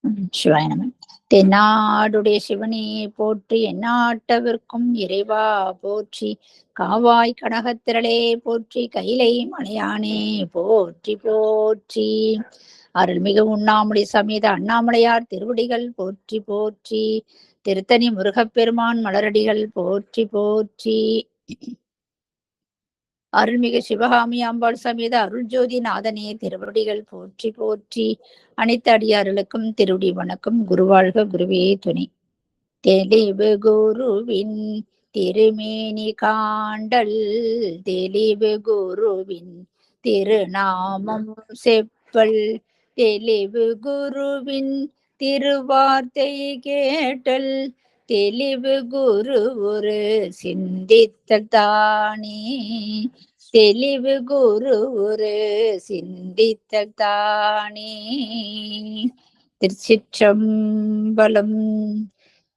சிவாய நம. தென்னாடுடைய சிவனே போற்றி, எந்நாட்டவர்க்கும் இறைவா போற்றி, காவாய் கனகத்திரளே போற்றி, கைலை மலையானே போற்றி போற்றி. அருள்மிகு உண்ணாமுடி சமேத அண்ணாமலையார் திருவடிகள் போற்றி போற்றி, திருத்தணி முருகப்பெருமான் மலரடிகள் போற்றி போற்றி. அருள்மிகு சிவகாமி அம்பாள் சமேத அருள்ஜோதி நாதனே திருவடிகள் போற்றி போற்றி. அனைத்து அடியார்களுக்கும் திருவடி வணக்கம். குருவாழ்க, குருவே துணை. தெளிவு குருவின் திருமேனி காண்டல், தெளிவு குருவின் திருநாமம் செப்பல், தெளிவு குருவின் திருவார்த்தை கேட்டல், தெளிவு குரு ஒரு சிந்தித்தல் தானே, தெளிவு குரு ஒரு சிந்தித்தல் தானே. திருச்சிற்றம்பலம்.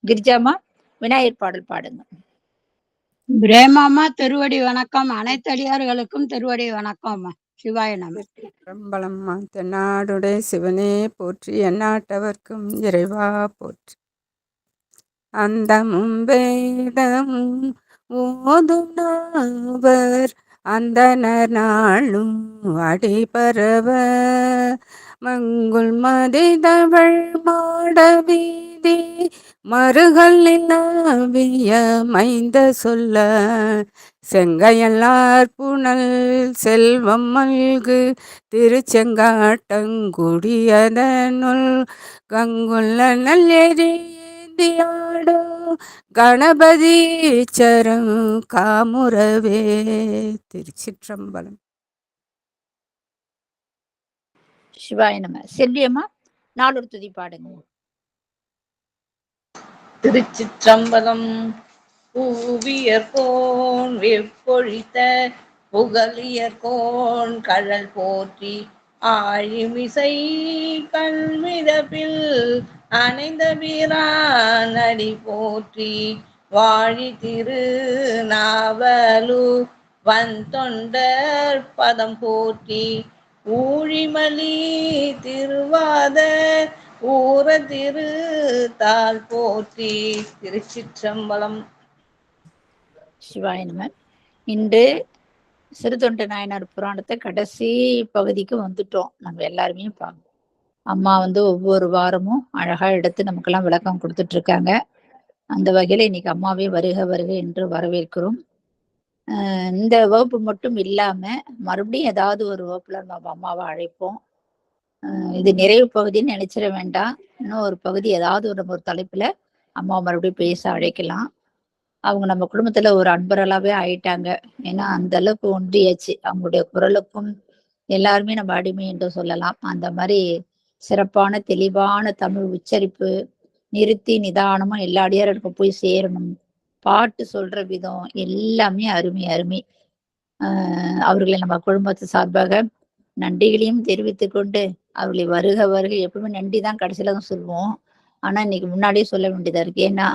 கிரிஜாமா, விநாயகர் பாடல் பாடுங்க. பிரேமாமா திருவடி வணக்கம். அனைத்து அடியார்களுக்கும் திருவடி வணக்கம். சிவாய நம. ரம்பலம்மா. தென்னாடுடைய சிவனே போற்றி, எந்நாட்டவர்க்கும் இறைவா போற்றி. அந்தமும் வேதமும் ஓதும் நாவர், அந்தனர் நாளும் அடிபரவ, மங்குள் மதிதவள் மாடவீதி, மறுகள் நிலவிய மைந்த சொல்ல, செங்கையல்லார் புனல் செல்வம் மல்கு திருச்செங்காட்டங்குடியதனுள், கங்குள்ள நல்லெறியாடோ கணபதி சரம் காமுறவே. திருச்சிற்றம்பலம். சிவாய நம. செல்வியம்மா, நாளொரு துதி பாடுங்க. திருச்சிற்றம்பலம். பூவியர்கோன் வெப்பொழித்த புகழியர்கோன் கழல் போற்றி, ஆழிமிசை கல்மிதப்பில் அணைந்த வீரானடி போற்றி, வாழி திரு நாவலு வந்தொண்டர் பதம் போற்றி, ஊழிமலி திருவாத ஊர திரு தாள் போற்றி. திருச்சிற்றம்பலம். சிவாய நம. இன்று சிறுதொண்ட நாயனார் புராணத்தை கடைசி பகுதிக்கு வந்துட்டோம். நம்ம எல்லாருமே பார்ப்போம். அம்மா ஒவ்வொரு வாரமும் அழகா எடுத்து நமக்கெல்லாம் விளக்கம் கொடுத்துட்டு இருக்காங்க. அந்த வகையில இன்னைக்கு அம்மாவே வருக வருக என்று வரவேற்கிறோம். இந்த வகுப்பு மட்டும் இல்லாம மறுபடியும் ஏதாவது ஒரு வகுப்புல நம்ம அம்மாவை அழைப்போம். இது நிறைவு பகுதின்னு நினைச்சிட வேண்டாம். இன்னும் ஒரு பகுதி ஏதாவது நம்ம ஒரு தலைப்புல அம்மா மறுபடியும் பேச அழைக்கலாம். அவங்க நம்ம குடும்பத்துல ஒரு அன்பர்களாவே ஆயிட்டாங்க. ஏன்னா அந்த அளவுக்கு ஒன்றியாச்சு. அவங்களுடைய குரலுக்கும் எல்லாருமே நம்ம அடிமை என்று சொல்லலாம். அந்த மாதிரி சிறப்பான தெளிவான தமிழ் உச்சரிப்பு, நிறுத்தி நிதானமா எல்லா அடியாருக்கும் போய் சேரணும். பாட்டு சொல்ற விதம் எல்லாமே அருமை அருமை. அவர்களை நம்ம குடும்பத்து சார்பாக நன்றிகளையும் தெரிவித்து கொண்டு அவர்களை வருக வருக, எப்பவுமே நன்றி தான் கடைசியில தான் சொல்லுவோம். ஆனா இன்னைக்கு முன்னாடியே சொல்ல வேண்டியதா இருக்கு. ஏன்னா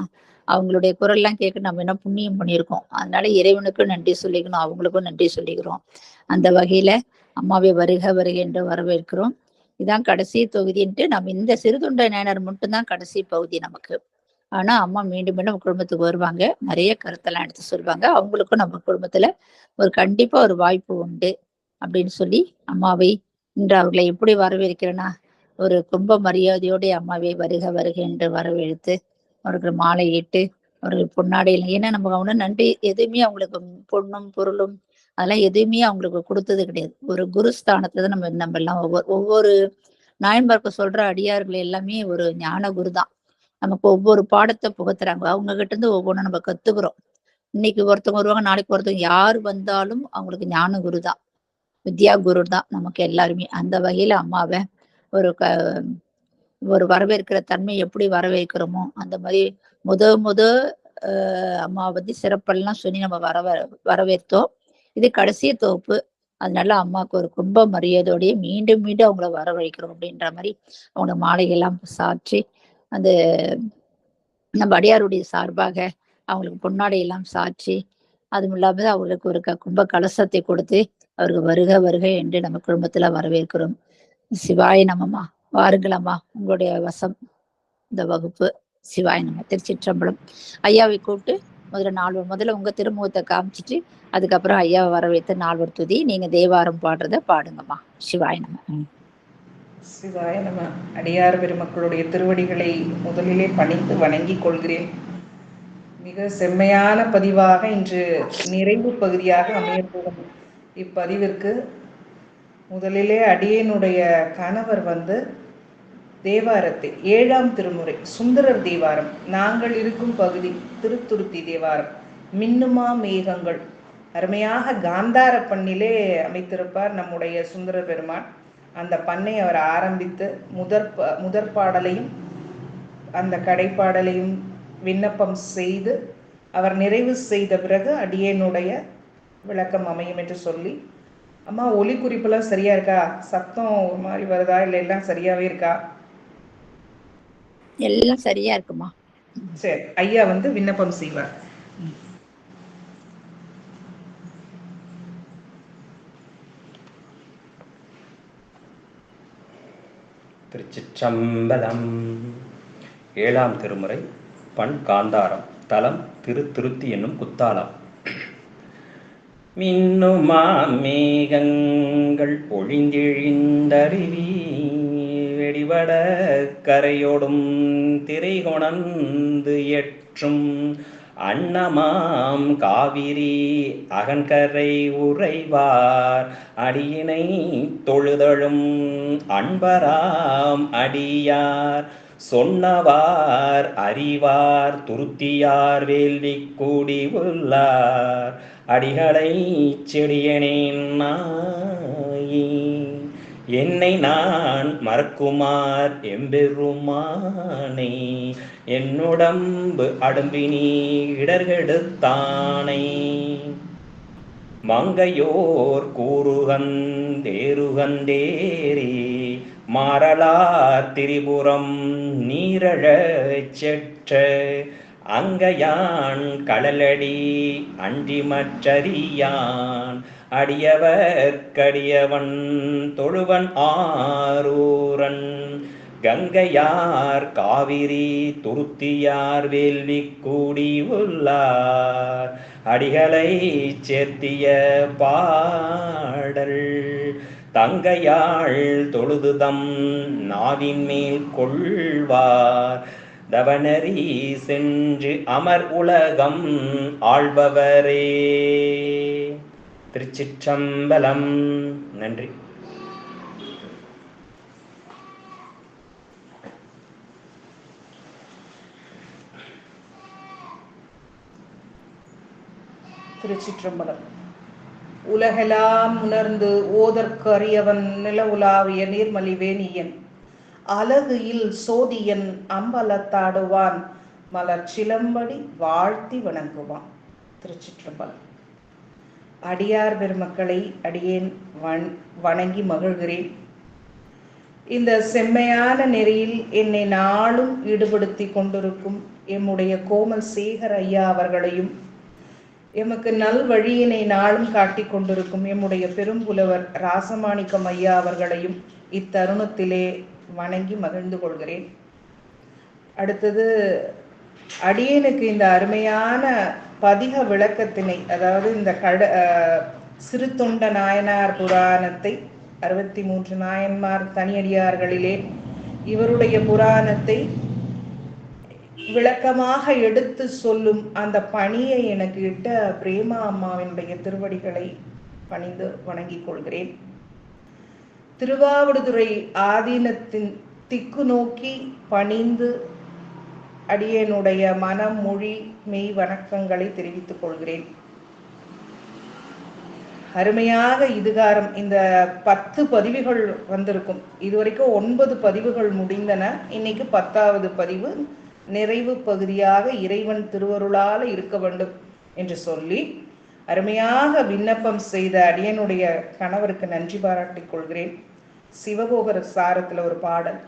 அவங்களுடைய குரல்லாம் கேட்க நம்ம என்ன புண்ணியம் பண்ணியிருக்கோம். அதனால இறைவனுக்கும் நன்றி சொல்லிக்கணும், அவங்களுக்கும் நன்றி சொல்லிக்கிறோம். அந்த வகையில அம்மாவை வருக வருக என்று வரவேற்கிறோம். இதான் கடைசி தொகுதின்ட்டு நம்ம இந்த சிறுதொண்ட நாயனார் மட்டும்தான் கடைசி பகுதி நமக்கு. ஆனா அம்மா மீண்டும் மீண்டும் குடும்பத்துக்கு வருவாங்க, நிறைய கருத்தெல்லாம் எடுத்து சொல்லுவாங்க. அவங்களுக்கும் நம்ம குடும்பத்துல ஒரு கண்டிப்பா ஒரு வாய்ப்பு உண்டு அப்படின்னு சொல்லி அம்மாவை இன்று அவர்களை எப்படி வரவேற்கிறேன்னா, ஒரு கும்ப மரியாதையோடைய அம்மாவை வருக வருக என்று வரவேற்று அவருக்கு மாலையிட்டு அவர்கள் பொன்னாடையில், ஏன்னா நம்ம ஒன்றும் நன்றி எதுவுமே அவங்களுக்கு பொண்ணும் பொருளும் அதெல்லாம் எதுவுமே அவங்களுக்கு கொடுத்தது கிடையாது. ஒரு குருஸ்தானத்துல தான் நம்ம எல்லாம் ஒவ்வொரு நாயன்மார்க்கு சொல்ற அடியார்கள் எல்லாமே ஒரு ஞான குரு தான். நமக்கு ஒவ்வொரு பாடத்தை புகுத்துறாங்க. அவங்க கிட்ட இருந்து ஒவ்வொன்றும் நம்ம கத்துக்கிறோம். இன்னைக்கு ஒருத்தவங்க வருவாங்க, நாளைக்கு ஒருத்தவங்க, யார் வந்தாலும் அவங்களுக்கு ஞான குரு தான், வித்யா குரு தான் நமக்கு எல்லாருமே. அந்த வகையில அம்மாவை ஒரு ஒரு வரவேற்கிற தன்மை எப்படி வரவேற்கிறோமோ அந்த மாதிரி முத அம்மாவை பத்தி சிறப்பெல்லாம் சொல்லி நம்ம வரவேற்றோம். இது கடைசி தொகுப்பு. அதனால அம்மாவுக்கு ஒரு கும்ப மரியாதையோடய மீண்டும் மீண்டும் அவங்கள வரவழைக்கிறோம் அப்படின்ற மாதிரி அவங்க மாலைகள்லாம் சாற்றி அந்த நம்ம அடியாருடைய சார்பாக அவங்களுக்கு பொன்னாடையெல்லாம் சாற்றி, அதுவும் இல்லாம அவங்களுக்கு ஒரு கும்ப கலசத்தை கொடுத்து அவருக்கு வருக வருக என்று நம்ம குடும்பத்துல வரவேற்கிறோம். சிவாய நமமா. வாருங்களம்மா, உங்களுடைய வசம் இந்த வகுப்பு. சிவாய நம. திருச்சிற்றம்பலம். ஐயாவை கூப்பிட்டு முதல்ல உங்க திருமுகத்தை காமிச்சிட்டு அதுக்கப்புறம் ஐயாவை வர வைத்து நால்வர் துதி. நீங்க தேவாரம் பாடுறத பாடுங்கம்மா. சிவாய நம. சிவாய நம. அடியார் பெருமக்களுடைய திருவடிகளை முதலிலே பணிந்து வணங்கிக் கொள்கிறேன். மிக செம்மையான பதிவாக இன்று நிறைவு பகுதியாக அமையப்போகும் இப்பதிவிற்கு முதலிலே அடியனுடைய கணவர் தேவாரத்தை 7ஆம் திருமுறை சுந்தரர் தேவாரம், நாங்கள் இருக்கும் பகுதி திருத்துருத்தி தேவாரம், மின்னுமா மேகங்கள், அருமையாக காந்தார பண்ணிலே அமைத்திருப்பார் நம்முடைய சுந்தரர் பெருமான். அந்த பண்ணை அவர் ஆரம்பித்து முதற் பாடலையும் அந்த கடைப்பாடலையும் விண்ணப்பம் செய்து அவர் நிறைவு செய்த பிறகு அடியனுடைய விளக்கம் அமையும் என்று சொல்லி, அம்மா ஒலி குறிப்பெல்லாம் சரியா இருக்கா? சத்தம் ஒரு மாதிரி வருதா? இல்லை எல்லாம் சரியாவே இருக்கா? எல்லாம் சரியா இருக்குமா? சரி, ஐயா விண்ணப்பம் செய்வார். திருச்சிற்றம்பலம். 7ஆம் திருமுறை, பண் காந்தாரம், தலம் திருத்துருத்தி என்னும் குத்தாலம். மின்னுமா மேகங்கள் ஒழிந்தெழிந்தருவி வெடிவட கரையோடும் திரை கொணர்ந்து ஏற்றும் அன்னமாம் காவிரி அகன்கரை உறைவார் அடியினை தொழுதழும் அன்பராம் அடியார் சொன்னவார் அறிவார் துருத்தியார் வேள்வி கூடி உள்ளார் அடிகளை செடியனேன் நாயி என்னை நான் மறக்குமார் எம்பெருமானை என்னுடம்பு அடும்பினி இடர்கெடுத்தானை மங்கையோர் கூறுகந்தேருகந்தேரி மாறலார் திரிபுரம் நீரழச் செற்ற அங்கையான் கடலடி அன்றி மற்றறியான் அடியவர் கடியவன் தொழுவன் ஆரூரன் கங்கையார் காவிரி துருத்தியார் வேள்வி கூடி உள்ளார் அடிகளை சேர்த்திய பாடல் தங்கையாள் தொழுதுதம் நாவின் மேல் கொள்வார் தவநெறி சென்று அமர் உலகம் ஆள்பவரே. திருச்சிற்றம்பலம். நன்றி. திருச்சிற்றம்பலம். உலகெல்லாம் உணர்ந்து ஓதற்கு அறியவன் நில உலாவிய நீர்மலிவேணியன் அழகுயில் சோதியன் அம்பலத்தாடுவான் மலர் சிலம்படி வாழ்த்தி வணங்குவான். திருச்சிற்றம்பலம். அடியார் பெருமக்களை அடியேன் வணங்கி மகிழ்கிறேன். இந்த செம்மையான நெறியில் என்னை நாளும் ஈடுபடுத்தி கொண்டிருக்கும் எம்முடைய கோமல் சேகர் ஐயா அவர்களையும், எமக்கு நல் வழியினை நாளும் காட்டி கொண்டிருக்கும் எம்முடைய பெரும்புலவர் ராசமாணிக்கம் ஐயா அவர்களையும் இத்தருணத்திலே வணங்கி மகிழ்ந்து கொள்கிறேன். அடுத்தது அடியேனுக்கு இந்த அருமையான பதிக விளக்கத்தினை, அதாவது இந்த சிறுத்தொண்ட நாயனார் புராணத்தை 63 நாயன்மார் தனியடியார்களிலே இவருடைய புராணத்தை விளக்கமாக எடுத்து சொல்லும் அந்த பணியை எனக்கு இட்ட பிரேமா அம்மாவினுடைய திருவடிகளை பணிந்து வணங்கிக் கொள்கிறேன். திருவாவடுதுறை ஆதீனத்தின் திக்கு நோக்கி பணிந்து அடியனுடைய மனம் மொழி மெய் வணக்கங்களை தெரிவித்துக் கொள்கிறேன். அருமையாக இதுகாரம் இந்த 10 பதிவுகள் வந்திருக்கும். இதுவரைக்கும் 9 பதிவுகள் முடிந்தன. இன்னைக்கு 10வது பதிவு நிறைவு பகுதியாக இறைவன் திருவருளால் இருக்க வேண்டும் என்று சொல்லி அருமையாக விண்ணப்பம் செய்த அடியனுடைய கணவருக்கு நன்றி பாராட்டிக் கொள்கிறேன். சிவபோகர சாரத்துல ஒரு பாடல்,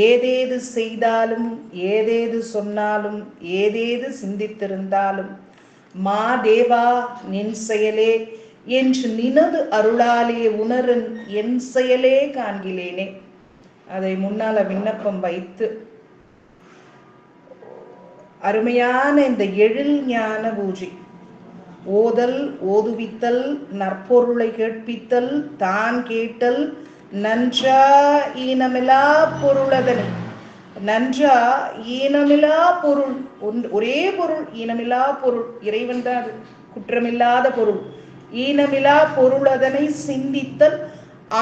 ஏதேது செய்தாலும் ஏதேது சொன்னாலும் ஏதேது சிந்தித்திருந்தாலும் மா தேவா நின் செயலே என்று நினது அருளாலே உணரன் என் செயலே காண்கிலேனே. அதை முன்னால விண்ணப்பம் வைத்து அருமையான இந்த எழில் ஞான பூஜை, ஓதல் ஓதுவித்தல் நற்பொருளை கேட்பித்தல் தான் கேட்டல் நன்றா ஈனமிலா பொருளதனை. நன்றா ஈனமிலா பொருள், ஒரே பொருள், ஈனமில்லா பொருள், இறைவன் தான் அது, குற்றமில்லாத பொருள். ஈனமிலா பொருள் அதனை சிந்தித்தல்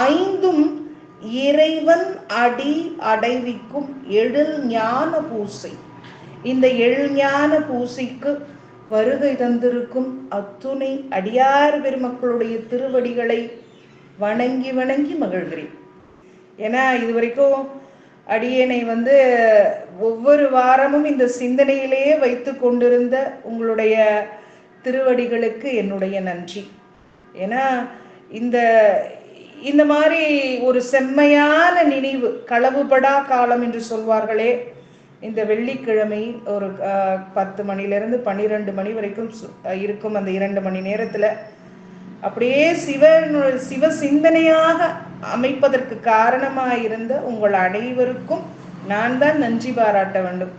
ஐந்தும் இறைவன் அடி அடைவிக்கும் எழில் ஞான பூசை. இந்த எழில் ஞான பூசைக்கு வருகை தந்திருக்கும் அத்துணை அடியார் பெருமக்களுடைய திருவடிகளை வணங்கி வணங்கி மகிழ்கிறேன். ஏன்னா இதுவரைக்கும் அடியேனை ஒவ்வொரு வாரமும் இந்த சிந்தனையிலேயே வைத்து கொண்டிருந்த உங்களுடைய திருவடிகளுக்கு என்னுடைய நன்றி. ஏன்னா இந்த மாதிரி ஒரு செம்மையான நினைவு, களவுபடா காலம் என்று சொல்வார்களே, இந்த வெள்ளிக்கிழமை ஒரு 10 மணிலிருந்து 12 மணி வரைக்கும் இருக்கும் அந்த 2 மணி நேரத்துல அப்படியே சிவ சிந்தனையாக அமைப்பதற்கு காரணமாயிருந்த உங்கள் அனைவருக்கும் நான் தான் நன்றி பாராட்ட வேண்டும்.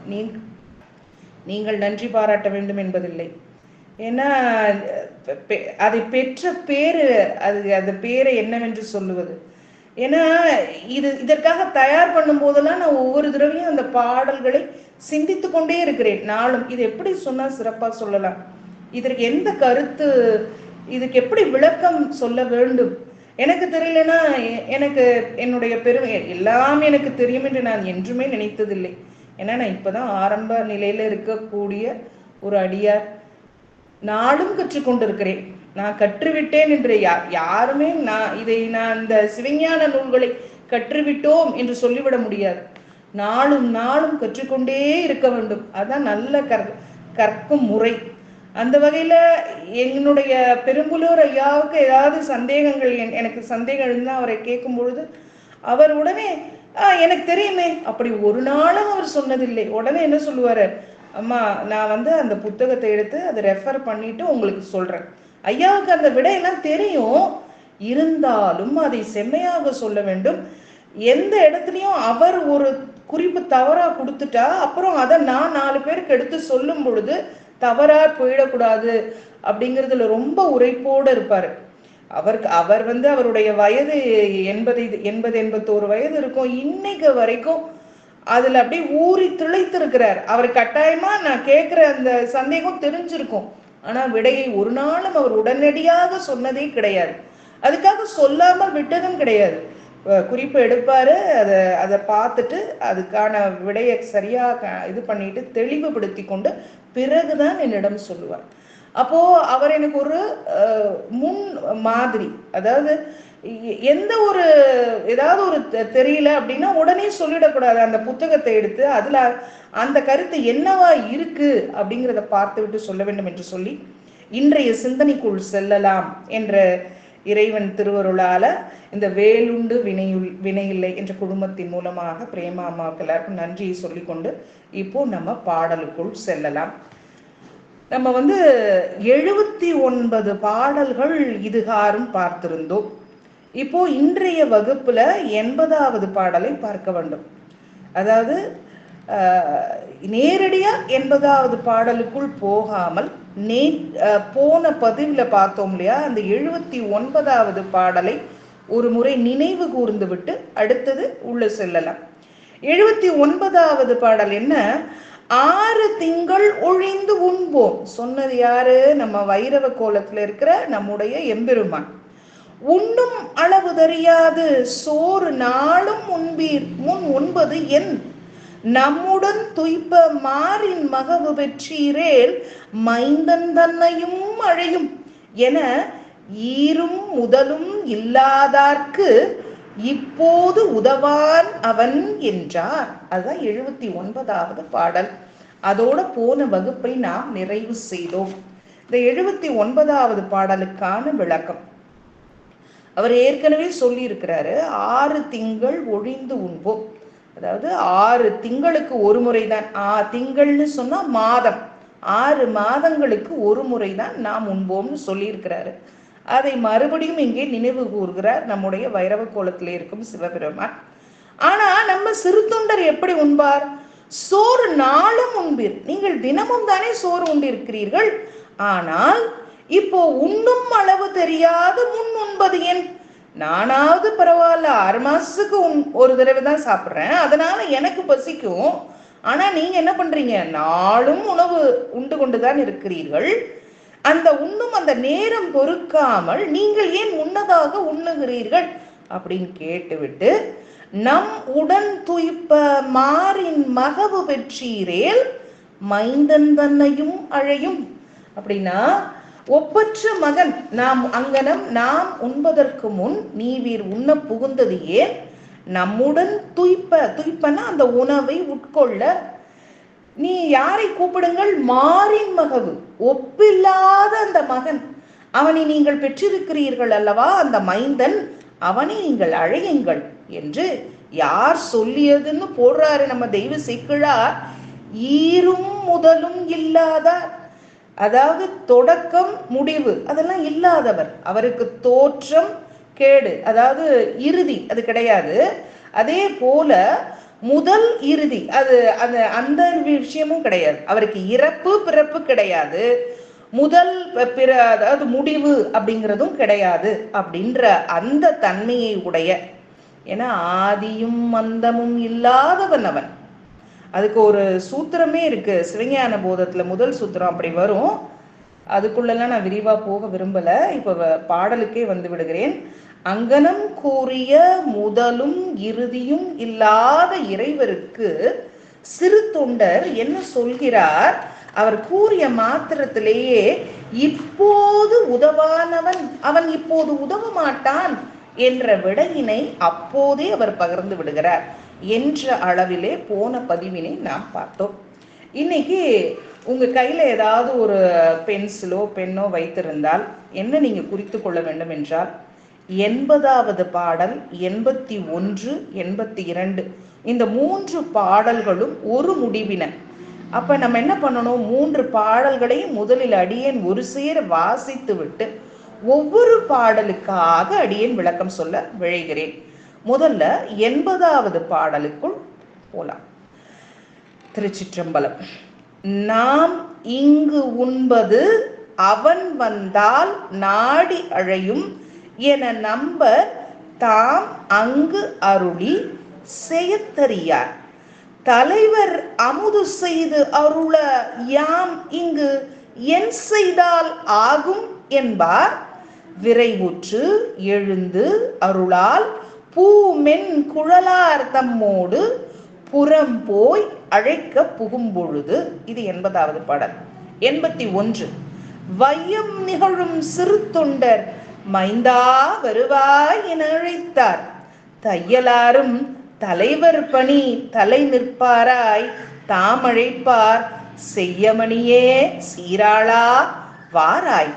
நீங்கள் நன்றி பாராட்ட வேண்டும் என்பதில்லை. ஏன்னா அதை பெற்ற பேரு, அது பேரை என்னவென்று சொல்லுவது? ஏன்னா இதற்காக தயார் பண்ணும் போதெல்லாம் நான் ஒவ்வொரு தடவையும் அந்த பாடல்களை சிந்தித்து கொண்டே இருக்கிறேன். நாளும் இது எப்படி சொன்னா சிறப்பா சொல்லலாம், இதற்கு எந்த கருத்து, இதுக்கு எப்படி விளக்கம் சொல்ல வேண்டும், எனக்கு தெரியலன்னா எனக்கு என்னுடைய பெருமை எல்லாம் எனக்கு தெரியும் என்று நான் என்றுமே நினைத்ததில்லை. ஏன்னா நான் இப்பதான் ஆரம்ப நிலையில இருக்கக்கூடிய ஒரு அடியார், நாளும் கற்றுக்கொண்டிருக்கிறேன். நான் கற்றுவிட்டேன் என்று யாருமே நான் இந்த சிவஞான நூல்களை கற்றுவிட்டோம் என்று சொல்லிவிட முடியாது. நாளும் நாளும் கற்றுக்கொண்டே இருக்க வேண்டும். அதான் நல்ல கற்கும் முறை. அந்த வகையில என்னுடைய பெரும்புலூர் ஐயாவுக்கு ஏதாவது சந்தேகங்கள், எனக்கு சந்தேகம் இருந்தால் அவரை கேட்கும் பொழுது அவர் உடனே எனக்கு தெரியுமே, அப்படி ஒரு நாளும் அவர் சொன்னதில்லை. உடனே என்ன சொல்லுவாரு, அம்மா நான் அந்த புத்தகத்தை எடுத்து அதை ரெஃபர் பண்ணிட்டு உங்களுக்கு சொல்றேன். ஐயாவுக்கு அந்த விடையெல்லாம் தெரியும், இருந்தாலும் அதை செம்மையாக சொல்ல வேண்டும். எந்த இடத்துலயும் அவர் ஒரு குறிப்பு தவறா கொடுத்துட்டா அப்புறம் அதை நான் 4 பேருக்கு எடுத்து சொல்லும் பொழுது தவறா போயிடக்கூடாது அப்படிங்கிறதுல ரொம்ப உரைப்போடு இருப்பாரு. அவர் அவருடைய வயது 81 வயது இருக்கும். இன்னைக்கு வரைக்கும் அதுல அப்படியே ஊறி திளைத்து இருக்கிறார். அவர் கட்டாயமா நான் கேட்கிற அந்த சந்தேகம் தெரிஞ்சிருக்கும், ஆனா விடையை ஒரு நாளும் அவர் உடனடியாக சொன்னதே கிடையாது. அதுக்காக சொல்லாமல் விட்டதும் கிடையாது. குறிப்பு எடுப்பாரு, அதை பார்த்துட்டு அதுக்கான விடையை சரியா இது பண்ணிட்டு தெளிவுபடுத்தி கொண்டு பிறகுதான் என்னிடம் சொல்லுவார். அப்போ அவர் எனக்கு ஒரு முன் மாதிரி. அதாவது ஏதாவது ஒரு தெரியல அப்படின்னா உடனே சொல்லிடக்கூடாது. அந்த புத்தகத்தை எடுத்து அதுல அந்த கருத்து என்னவா இருக்கு அப்படிங்கிறத பார்த்து விட்டு சொல்ல வேண்டும் என்று சொல்லி இன்றைய சிந்தனைக்குள் செல்லலாம் என்ற இறைவன் திருவருளால இந்த வேலுண்டு வினையில்லை என்ற குடும்பத்தின் மூலமாக பிரேமா அம்மாவுக்கு எல்லாருக்கும் நன்றியை சொல்லிக்கொண்டு இப்போ நம்ம பாடலுக்குள் செல்லலாம். நம்ம 79 பாடல்கள் இதுகாரும் பார்த்திருந்தோம். இப்போ இன்றைய வகுப்புல 80வது பாடலை பார்க்க வேண்டும். அதாவது நேரடியா 80வது பாடலுக்குள் போகாமல் போன பதிவுல பார்த்தோம் இல்லையா, அந்த 79வது பாடலை ஒரு முறை நினைவு கூர்ந்து விட்டு அடுத்தது உள்ள செல்லலாம். 79வது பாடல் என்ன? 6 திங்கள் ஒழிந்து உண்போம். சொன்னது யாரு? நம்ம வைரவ கோலத்துல இருக்கிற நம்முடைய எம்பெருமான். உண்ணும் அளவு தெரியாது சோறு நாளும் உண்பீர் முன் உண்பது என் நம்முடன் துய்ப்ப மாறின் மகவு பெற்றீரேல் மைந்தன் தன்னையும் அழையும் என ஈரும் முதலும் இல்லாதார்க்கு இப்போது உதவான் அவன் என்றார். அதுதான் 79வது பாடல். அதோட போன வகுப்பை நாம் நிறைவு செய்தோம். இந்த 79வது பாடலுக்கான விளக்கம் அவர் ஏற்கனவே சொல்லி இருக்கிறாரு. 6 திங்கள் ஒழிந்து உண்போம். அதாவது 6 திங்களுக்கு ஒரு முறைதான். திங்கள்னு சொன்னா மாதம், 6 மாதங்களுக்கு ஒரு முறைதான் நாம் உண்போம்னு சொல்லி இருக்கிறாரு. அதை மறுபடியும் இங்கே நினைவு கூறுகிறார் நம்முடைய வைரவ கோலத்திலே இருக்கும் சிவபெருமான். ஆனா சிறு தொண்டர் எப்படி உண்பார்? சோறு நாளும் உண்பீர். நீங்கள் தினமும் தானே சோறு உண்டிருக்கிறீர்கள். ஆனால் இப்போ உண்ணும் அளவு தெரியாது முன் உண்பது ஏன்? நானாவது பரவாயில்ல, 6 மாசத்துக்கு ஒரு தடவை தான் சாப்பிட்றேன், அதனால எனக்கு பசிக்கும். ஆனா நீங்க என்ன பண்றீங்க? நாளும் உணவு உண்டு கொண்டுதான் இருக்கிறீர்கள். அந்த உண்ணும் அந்த நேரம் பொறுக்காமல் நீங்கள் ஏன் முன்னதாக உண்ணுகிறீர்கள் அப்படின்னு கேட்டுவிட்டு, நம் உடன் துய்ப்ப மாறின் மகவு பெற்றீரேல் மைந்தன் தன்னையும் அழையும். அப்படின்னா ஒப்பற்ற மகன் நாம் அங்கனம் நாம் உண்பதற்கு முன் நீவீர் உண்ண புகுந்தது ஏன்? நம்முடன் துய்ப்பனா அந்த உணவை உட்கொள்ள நீ யாரை கூப்பிடுங்கள்? மாறின் மகவு, ஒப்பில்லாத அந்த மகன், அவனை நீங்கள் பெற்றிருக்கிறீர்கள் அல்லவா, அந்த மைந்தன், அவனை நீங்கள் அழையுங்கள் என்று யார் சொல்லியதுன்னு போடுறாரு நம்ம தெய்வ சேக்கிழார். ஈரும் முதலும் இல்லாதார், அதாவது தொடக்கம் முடிவு அதெல்லாம் இல்லாதவர். அவருக்கு தோற்றம் கேடு, அதாவது இறுதி அது கிடையாது. அதே போல முதல் இறுதி அது அந்த விஷயமும் கிடையாது. அவருக்கு இறப்பு பிறப்பு கிடையாது, முதல் அதாவது முடிவு அப்படிங்கிறதும் கிடையாது. அப்படின்ற அந்த தன்மையை உடைய, ஏன்னா ஆதியும் மந்தமும் இல்லாதவன் அவன். அதுக்கு ஒரு சூத்திரமே இருக்கு, சிவஞான போதத்துல முதல் சூத்திரம் அப்படி வரும். அதுக்குள்ளெல்லாம் நான் விரிவா போக விரும்பல, இப்ப பாடலுக்கே வந்து விடுகிறேன். அங்கனம் கூறிய முதலும் இறுதியும் இல்லாத இறைவருக்கு சிறு தொண்டர் என்ன சொல்கிறார்? அவர் கூறிய மாத்திரத்திலேயே இப்போது உதவானவன் அவன் இப்போது உதவ மாட்டான் என்ற விடையினை அப்போதே அவர் பகிர்ந்து விடுகிறார் என்ற அளவிலே போன பதிவினை நாம் பார்த்தோம். இன்னைக்கு உங்க கையில ஏதாவது ஒரு பென்சிலோ பென்னோ வைத்திருந்தால் என்ன நீங்க குறித்து கொள்ள வேண்டும் என்றால், 80வது பாடல், 81, 82 இந்த 3 பாடல்களும் ஒரு முடிவின. அப்ப நம்ம என்ன பண்ணணும்? 3 பாடல்களையும் முதலில் அடியேன் ஒரு சேர வாசித்து விட்டு ஒவ்வொரு பாடலுக்காக அடியேன் விளக்கம் சொல்ல விழைகிறேன். முதல்ல 80வது பாடலுக்குள் போலாம். திருச்சிற்றம்பலம். நாம் இங்கு உண்பது அவன் வந்தால் நாடி அழையும் என நம்ப தாம் அங்கு அருளி செயத்தறியார். தலைவர் அமுது செய்து அருள யாம் இங்கு என் செய்தால் ஆகும் என்பார். விரைவுற்று எழுந்து அருளால் பூமென் குழலார் தம்மோடு புறம் போய் அழைக்க புகும்பொழுது. இது 80வது பாடல். 81 வையம் நிகழும் சிறு தொண்டர் மைந்தா வருவாய் என அழைத்தார். தையலாரும் தலைவர் பணி தலை நிற்பாராய் தாம் அழைப்பார். செய்யமணியே சீராளா வாராய்.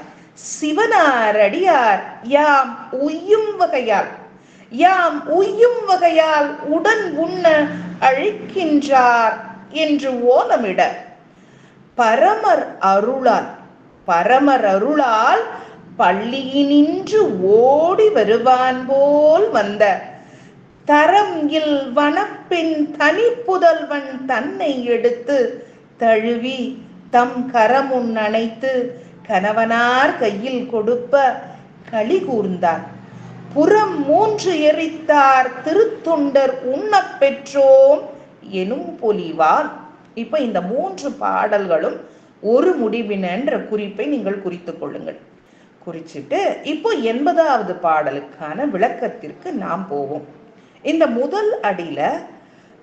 சிவனார் அடியார் யாம் உய்யும் வகையால் உடன் உண்ண அழைக்கின்றார் என்று ஓலமிட பரமர் அருளால் பள்ளியினின்று ஓடி வருவான் போல் வந்த தரம் இல் வனப்பின் தனி புதல்வன் தன்னை எடுத்து தழுவி தம் கரமுன் அணைத்து கணவனார் கையில் கொடுப்ப களி கூர்ந்தார். புறம் 3 எரித்தார் திருத்தொண்டர் உண்ண பெற்றோம் எனும் பொலிவால். இப்ப இந்த 3 பாடல்களும் ஒரு முடிவினன்ற குறிப்பை நீங்கள் குறித்துக் கொள்ளுங்கள். குறிச்சிட்டு இப்போ 80வது பாடலுக்கான விளக்கத்திற்கு நாம் போவோம். இந்த முதல் அடியில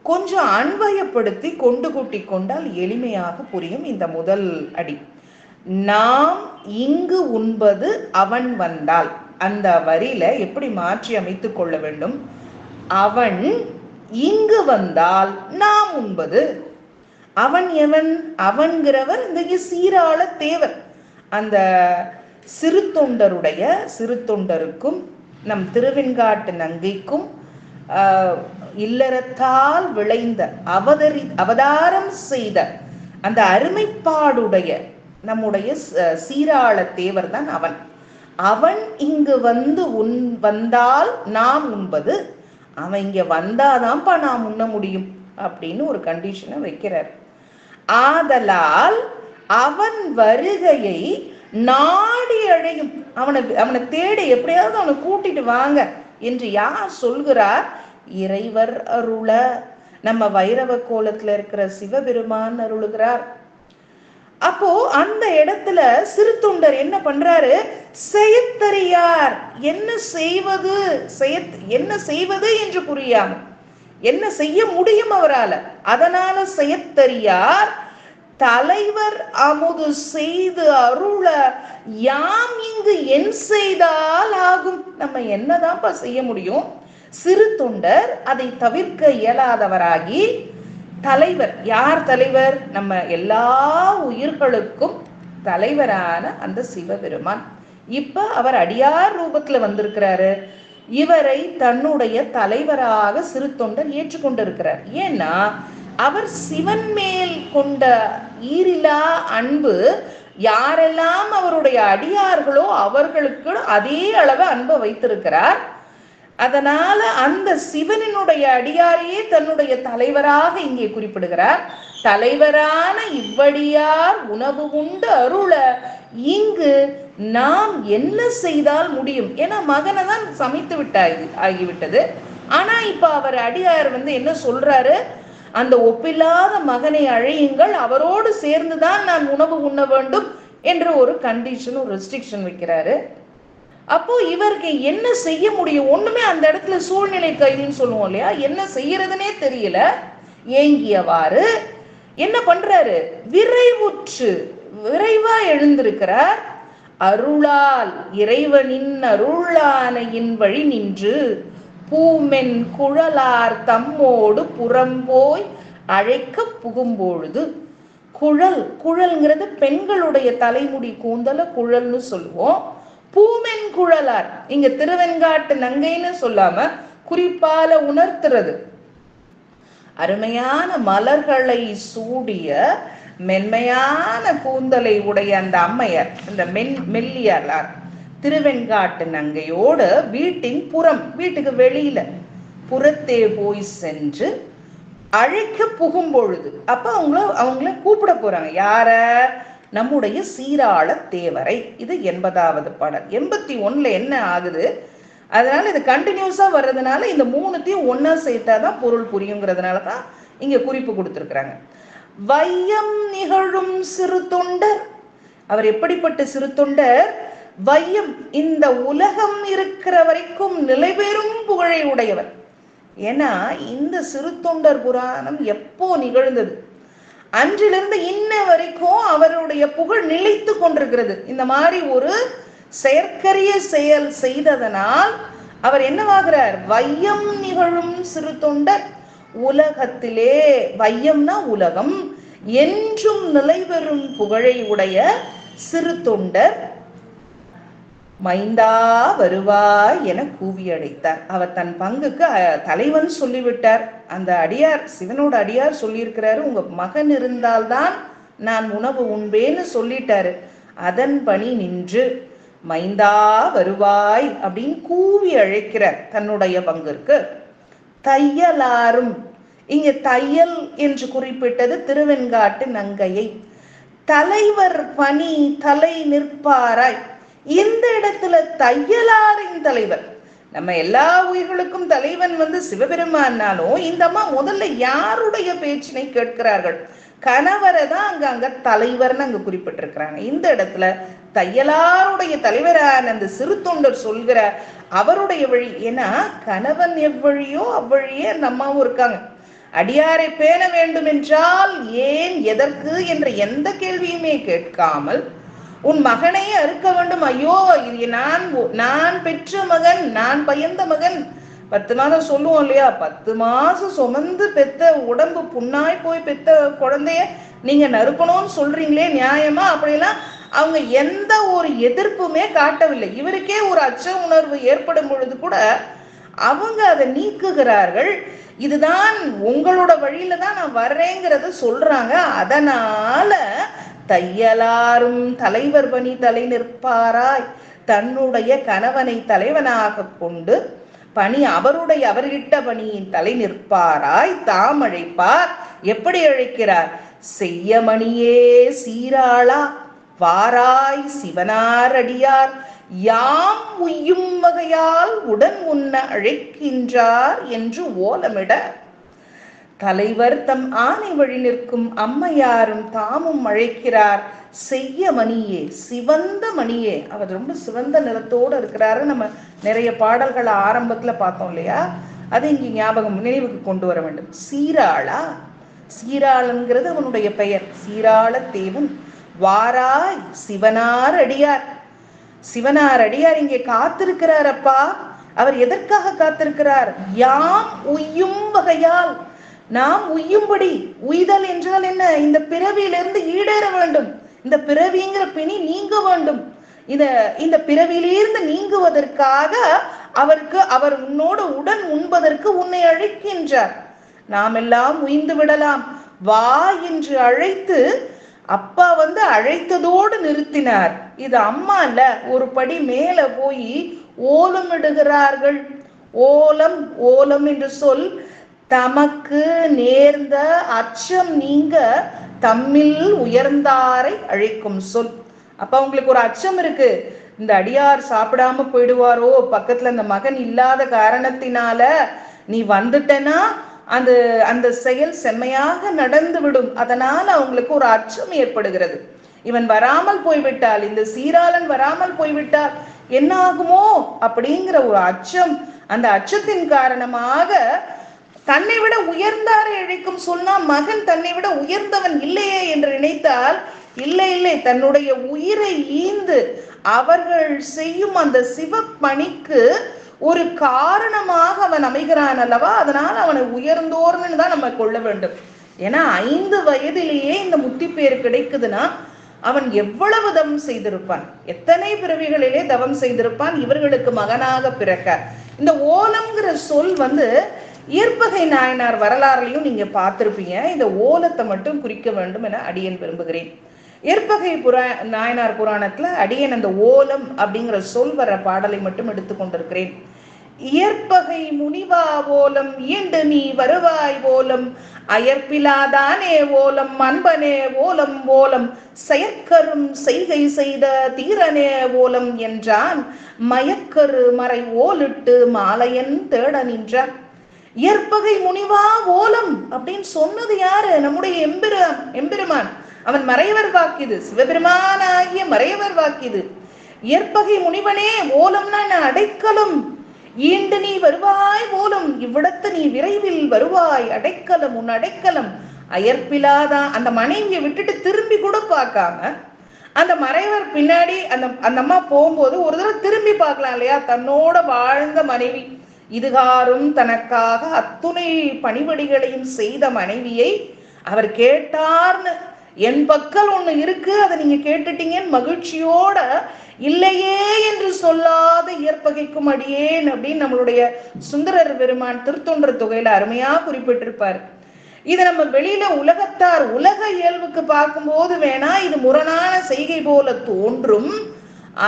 கொஞ்சம் அன்வயப்படுத்தி கொண்டு கூட்டி கொண்டால் எளிமையாக புரியும். இந்த முதல் அடி, நாம் இங்கு உண்பது அவன் வந்தால், அந்த வரியில எப்படி மாற்றி அமைத்துக் கொள்ள வேண்டும்? அவன் இங்கு வந்தால் நாம் உண்பது. அவன் எவன்? அவன்கிறவர் இந்த சீராள தேவர். அந்த சிறு தொண்டருக்கும் நம் திருவெண்காட்டு நங்கைக்கும் இல்லறத்தால் விளைந்த அவதாரம் செய்த அந்த அருமைப்பாடுடைய நம்முடைய சீராள தேவர் தான் அவன். அவன் இங்கு வந்தால் நாம் உண்பது. அவன் இங்க வந்தாதான்ப்பா நான் முன்ன முடியும் அப்படின்னு ஒரு கண்டிஷனை வைக்கிறார். ஆதலால் அவன் வருகையை நாடி அடையும், அவனை தேடி எப்படியாவது அவனை கூட்டிட்டு வாங்க என்று யார் சொல்கிறார்? இறைவர் அருள. நம்ம வைரவ கோலத்துல இருக்கிற சிவபெருமான் அருளுகிறார். அப்போ அந்த இடத்துல சிறு தொண்டர் என்ன பண்றாரு? செயத்தறியார், என்ன செய்வது என்று புரியாம, என்ன செய்ய முடியும் அவரால, அதனால செயத்தறியார் தலைவர் அமுது செய்து அருள யாம் இங்கு என் செய்தால் ஆகும். நம்ம என்னதான்ப்பா செய்ய முடியும்? சிறு தொண்டர் அதை தவிர்க்க இயலாதவராகி தலைவர், யார் தலைவர்? நம்ம எல்லா உயிர்களுக்கும் தலைவரான அந்த சிவபெருமான் இப்ப அவர் அடியார் ரூபத்துல வந்திருக்கிறாரு. இவரை தன்னுடைய தலைவராக சிறு தொண்டர் ஏற்றுக்கொண்டிருக்கிறார். ஏன்னா அவர் சிவன் மேல் கொண்ட ஈரிலா அன்பு யாரெல்லாம் அவருடைய அடியார்களோ அவர்களுக்கு அதே அளவு அன்பை வைத்திருக்கிறார். அதனால அந்த சிவனினுடைய அடியாரையே தன்னுடைய தலைவராக இங்கே குறிப்பிடுகிறார். தலைவரான இவ்வடியார் உணவு உண்டு அருள இங்கு நாம் என்ன செய்தால் முடியும்? ஏன்னா மகனை தான் சமைத்து ஆகிவிட்டது. ஆனா இப்ப அவர் அடியார் என்ன சொல்றாரு? அந்த ஒப்பில்லாத மகனை அழையுங்கள், அவரோடு சேர்ந்துதான் நான் உணவு உண்ண வேண்டும் என்று ஒரு கண்டிஷன், ஒரு ரெஸ்ட்ரிக்ஷன் வைக்கிறாரு. அப்போ இவருக்கு என்ன செய்ய முடியும்? ஒண்ணுமே அந்த இடத்துல சூழ்நிலை கைதின்னு சொல்லுவோம் இல்லையா, என்ன செய்யறதுனே தெரியல. ஏங்கியவாறு என்ன பண்றாரு? விரைவா எழுந்திருக்கிறார். அருளால் இறைவனின் அருளானையின் வழி நின்று பூமென் குழலார் தம்மோடு புறம்போய் அழைக்க புகும்பொழுது, குழல்ங்கிறது பெண்களுடைய தலைமுடி கூந்தல குழல்னு சொல்லுவோம். பூமென் குழலார் இங்க திருவெண்காட்டு நங்கைன்னு சொல்லாம குறிப்பால உணர்த்துறது. அருமையான மலர்களை சூடிய மென்மையான கூந்தலை உடைய அந்த அம்மையார், அந்த மெல்லியார் திருவெண்காட்டு நங்கையோடு வீட்டின் புறம், வீட்டுக்கு வெளியில புறத்தே போய் சென்று அழைக்க புகும் பொழுது, அப்ப அவங்கள கூப்பிட போறாங்க. யார? நம்முடைய சீராள தேவரை. இது 80வது பாடல். 81ல என்ன ஆகுது? அதனால இது கண்டினியூஸா வர்றதுனால இந்த மூணுத்தையும் ஒன்னா சேர்த்தாதான் பொருள் புரியுங்கிறதுனாலதான் இங்க குறிப்பு கொடுத்திருக்கிறாங்க. வையம் நிகழும் சிறு தொண்டர். அவர் எப்படிப்பட்ட சிறு தொண்டர்? வையம், இந்த உலகம் இருக்கிற வரைக்கும் நிலைபெறும் புகழை உடையவர். ஏன்னா இந்த சிறு தொண்டர் புராணம் எப்போ நிகழ்ந்தது? அன்றிலிருந்து இன்ன வரைக்கும் அவருடைய புகழ் நிலைத்து கொண்டிருக்கிறது. இந்த மாதிரி ஒரு செயற்கரிய செயல் செய்ததனால் அவர் என்னவாகிறார்? வையம் நிகழும் சிறு தொண்டர். உலகத்திலே, வையம்னா உலகம், என்றும் நிலைபெறும் புகழை உடைய சிறு தொண்டர் மைந்தா வருவாய் என கூவி அழைத்தார். அவர் தன் பங்குக்கு தலைவன் சொல்லிவிட்டார். அந்த அடியார், சிவனோட அடியார் சொல்லியிருக்கிறாரு, உங்க மகன் இருந்தால்தான் நான் உணவு உண்பேன்னு சொல்லிட்டாரு. அதன் பணி நின்று மைந்தா வருவாய் அப்படின்னு கூவி அழைக்கிறார் தன்னுடைய பங்கிற்கு. தையலாரும், இங்க தையல் என்று குறிப்பிட்டது திருவெண்காட்டு நங்கையை. தலைவர் பணி தலை நிற்பாராய். இந்த இடத்துல தையலாரின் தலைவர், நம்ம எல்லா உயிர்களுக்கும் தலைவன் சிவபெருமானாலும் இந்த அம்மா முதல்ல யாருடைய பேச்சினை கேட்கிறார்கள்? கணவரை தான் அங்க தலைவர்னு அங்க குறிப்பிட்டிருக்கிறாங்க. இந்த இடத்துல தையலாருடைய தலைவரான அந்த சிறு தொண்டர் சொல்கிற அவருடைய வழி. ஏன்னா கணவன் எவ்வழியோ அவ்வழியே அந்த அம்மாவும் இருக்காங்க. அடியாரை பேண வேண்டும் என்றால் ஏன், எதற்கு என்ற எந்த கேள்வியுமே கேட்காமல் உன் மகனை அறுக்க வேண்டும், ஐயோ இது நான் பெற்ற மகன், நான் பயந்த மகன். 10 மாதம் சொல்லுவோம் இல்லையா, 10 மாசம் சுமந்து பெத்த உடம்பு புண்ணாய் போய் பெத்த குழந்தைய நீங்க நறுக்கணும்னு சொல்றீங்களே, நியாயமா? அப்படிலாம் அவங்க எந்த ஒரு எதிர்ப்புமே காட்டவில்லை. இவருக்கே ஒரு அச்ச உணர்வு ஏற்படும் பொழுது கூட அவங்க அதை நீக்குகிறார்கள். இதுதான் உங்களோட வழியில தான் நான் வர்றேங்கிறத சொல்றாங்க. அதனால தையலாரும் தலைவர் பணி தலை நிற்பாராய், தன்னுடைய கணவனை தலைவனாக கொண்டு பணி அவர்கிட்ட பணியின் தலை நிற்பாராய் தாம் அழைப்பார். எப்படி அழைக்கிறார்? செய்யமணியே சீராளா வாராய் சிவனார் அடியார் யாம் உய்யும் வகையால் உடன் உண்ண அழைக்கின்றார் என்று ஓலமிட தலைவர் தம் ஆணை வழி நிற்கும் அம்மையாரும் தாமும் அழைக்கிறார். செய்ய மணியே, சிவந்த மணியே. அவர் ரொம்ப சிவந்த நிறத்தோடு இருக்கிறாரு. நம்ம நிறைய பாடல்கள் ஆரம்பத்துல பார்த்தோம் இல்லையா? அதை இங்க ஞாபகம் நினைவுக்கு கொண்டு வர வேண்டும். சீராளா, சீராளன்கிறது அவனுடைய பெயர். சீராள தேவன் வாராய் சிவனார் அடியார். சிவனார் அடியார் இங்கே காத்திருக்கிறார். அப்பா, அவர் எதற்காக காத்திருக்கிறார்? யாம் உய்யும் வகையால், நாம் உய்யும்படி. உய்தல் என்றால் என்ன? இந்த பிறவியிலிருந்து ஈடேற வேண்டும். இந்த பிறவிங்கிற பிணி நீங்க வேண்டும். இந்த பிறவியிலிருந்து நீங்குவதற்காக அவர் உன்னோடு உடன் உண்பதற்கு உன்னை அழைக்கின்றார். நாம் எல்லாம் உய்ந்து விடலாம் வா என்று அழைத்து, அப்பா அழைத்ததோடு நிறுத்தினார். இது அம்மா இல்ல, ஒரு படி மேல போய் ஓலமிடுகிறார்கள். ஓலம், ஓலம் என்று சொல் தமக்கு நேர்ந்த அச்சம் நீங்க தம்மில் உயர்ந்தாரை அழைக்கும் சொல். அப்ப உங்களுக்கு ஒரு அச்சம் இருக்கு, இந்த அடியார் சாப்பிடாம போயிடுவாரோ, பக்கத்துல அந்த மகன் இல்லாத காரணத்தினால நீ வந்துட்டனா அந்த செயல் செம்மையாக நடந்து விடும். அதனால அவங்களுக்கு ஒரு அச்சம் ஏற்படுகிறது. இவன் வராமல் போய்விட்டால், இந்த சீராளன் வராமல் போய்விட்டால் என்ன ஆகுமோ அப்படிங்கிற ஒரு அச்சம். அந்த அச்சத்தின் காரணமாக தன்னை விட உயர்ந்தாரை அழைக்கும் சொன்னா, மகன் தன்னை விட உயர்ந்தவன் இல்லையே என்று நினைத்தால், இல்லை இல்லை, தன்னுடைய உயிரை ஈந்து அவர்கள் செய்யும் அந்த சிவப்பணிக்கு ஒரு காரணமாக அவன் அமைகிறான் அல்லவா? அதனால் அவனை உயர்ந்தோர்னு தான் நம்ம கொள்ள வேண்டும். ஏன்னா 5 வயதிலேயே இந்த முத்தி பேர் கிடைக்குதுன்னா அவன் எவ்வளவு தவம் செய்திருப்பான், எத்தனை பிறவிகளிலே தவம் செய்திருப்பான் இவர்களுக்கு மகனாக பிறக்க. இந்த ஓலம்ங்கிற சொல் இயற்பகை நாயனார் வரலாறுலையும் நீங்க பார்த்திருப்பீங்க. இந்த ஓலத்தை மட்டும் குறிக்க வேண்டும் என அடியேன் விரும்புகிறேன். ஏற்பகை நாயனார் புராணத்துல அடியேன் அந்த ஓலம் அப்படிங்கிற சொல் வர பாடலை மட்டும் எடுத்துக்கொண்டிருக்கிறேன். இயற்பகை முனிவா ஓலம் ஈண்டு நீ வருவாய் ஓலம் அயற்பிலாதானே ஓலம் அன்பனே ஓலம் ஓலம் செயற்கரும் செய்கை செய்த தீரனே ஓலம் என்றான் மயக்கரு மறை ஓலிட்டு மாலையன் தேட நின்றார். இயற்பகை முனிவா ஓலம் அப்படின்னு சொன்னது யாரு? நம்முடைய எம்பெருமான். அவன் மறையவர் வாக்கிது, சிவபெருமானாகிய மறையவர் வாக்கிது. இயற்பகை முனிவனே, ஓலம்னா அடைக்கலம். ஈண்டு நீ வருவாய் ஓலம், இவ்விடத்து நீ விரைவில் வருவாய், அடைக்கலம், உன் அடைக்கலம். அயற்பிலாதான் அந்த மனைவியை விட்டுட்டு திரும்பி கூட பார்க்காம அந்த மறைவர் பின்னாடி அந்த அம்மா போகும்போது ஒரு தடவை திரும்பி பார்க்கலாம் இல்லையா? தன்னோட வாழ்ந்த மனைவி, இதுகாரும் தனக்காக அத்துணை பணிவடிகளையும் செய்த மனைவியை அவர் கேட்டார்னு, என் பக்கல் ஒண்ணு இருக்கு, அதை நீங்க கேட்டுட்டீங்கன்னு மகிழ்ச்சியோட இல்லையே என்று சொல்லாத இயற்பகைக்கும் அடியேன் அப்படின்னு நம்மளுடைய சுந்தரர் பெருமான் திருத்தொண்டர் தொகையில அருமையா குறிப்பிட்டிருப்பார். இதை நம்ம வெளியில உலகத்தார் உலக இயல்புக்கு பார்க்கும்போது வேணா இது முரணான செய்கை போல தோன்றும்.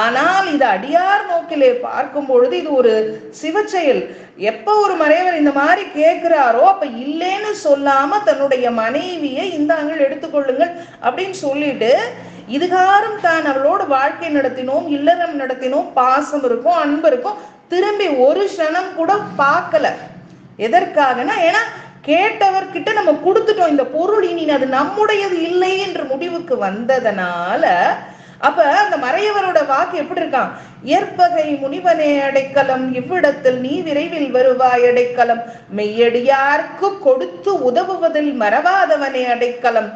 ஆனால் இது அடியார் நோக்கிலே பார்க்கும் பொழுது இது ஒரு சிவச்செயல். எப்ப ஒரு மறைவர் இந்த மாதிரி கேட்கிறாரோ அப்ப இல்லைன்னு சொல்லாம தன்னுடைய மனைவியை இந்தாங்கள் எடுத்துக்கொள்ளுங்கள் அப்படின்னு சொல்லிட்டு, இதுகாரும் தான் அவளோடு வாழ்க்கை நடத்தினோம், இல்லறம் நடத்தினோம், பாசம் இருக்கும், அன்பு இருக்கும், திரும்பி ஒரு க்ஷணம் கூட பார்க்கல. எதற்காகனா, ஏன்னா கேட்டவர்கிட்ட நம்ம கொடுத்துட்டோம் இந்த பொருள், இனி அது நம்முடையது இல்லை என்று முடிவுக்கு வந்ததனால அப்ப அந்த மறையவரோட வாக்கு எப்படி இருக்கான்? ஏற்பகை முனிவனே அடைக்கலம், இவ்விடத்தில் நீ விரைவில் வருவாய் அடைக்கலம், மெய்யடியார்க்கு கொடுத்து உதவுவதில் மறவாதவனே அடைக்கலம்.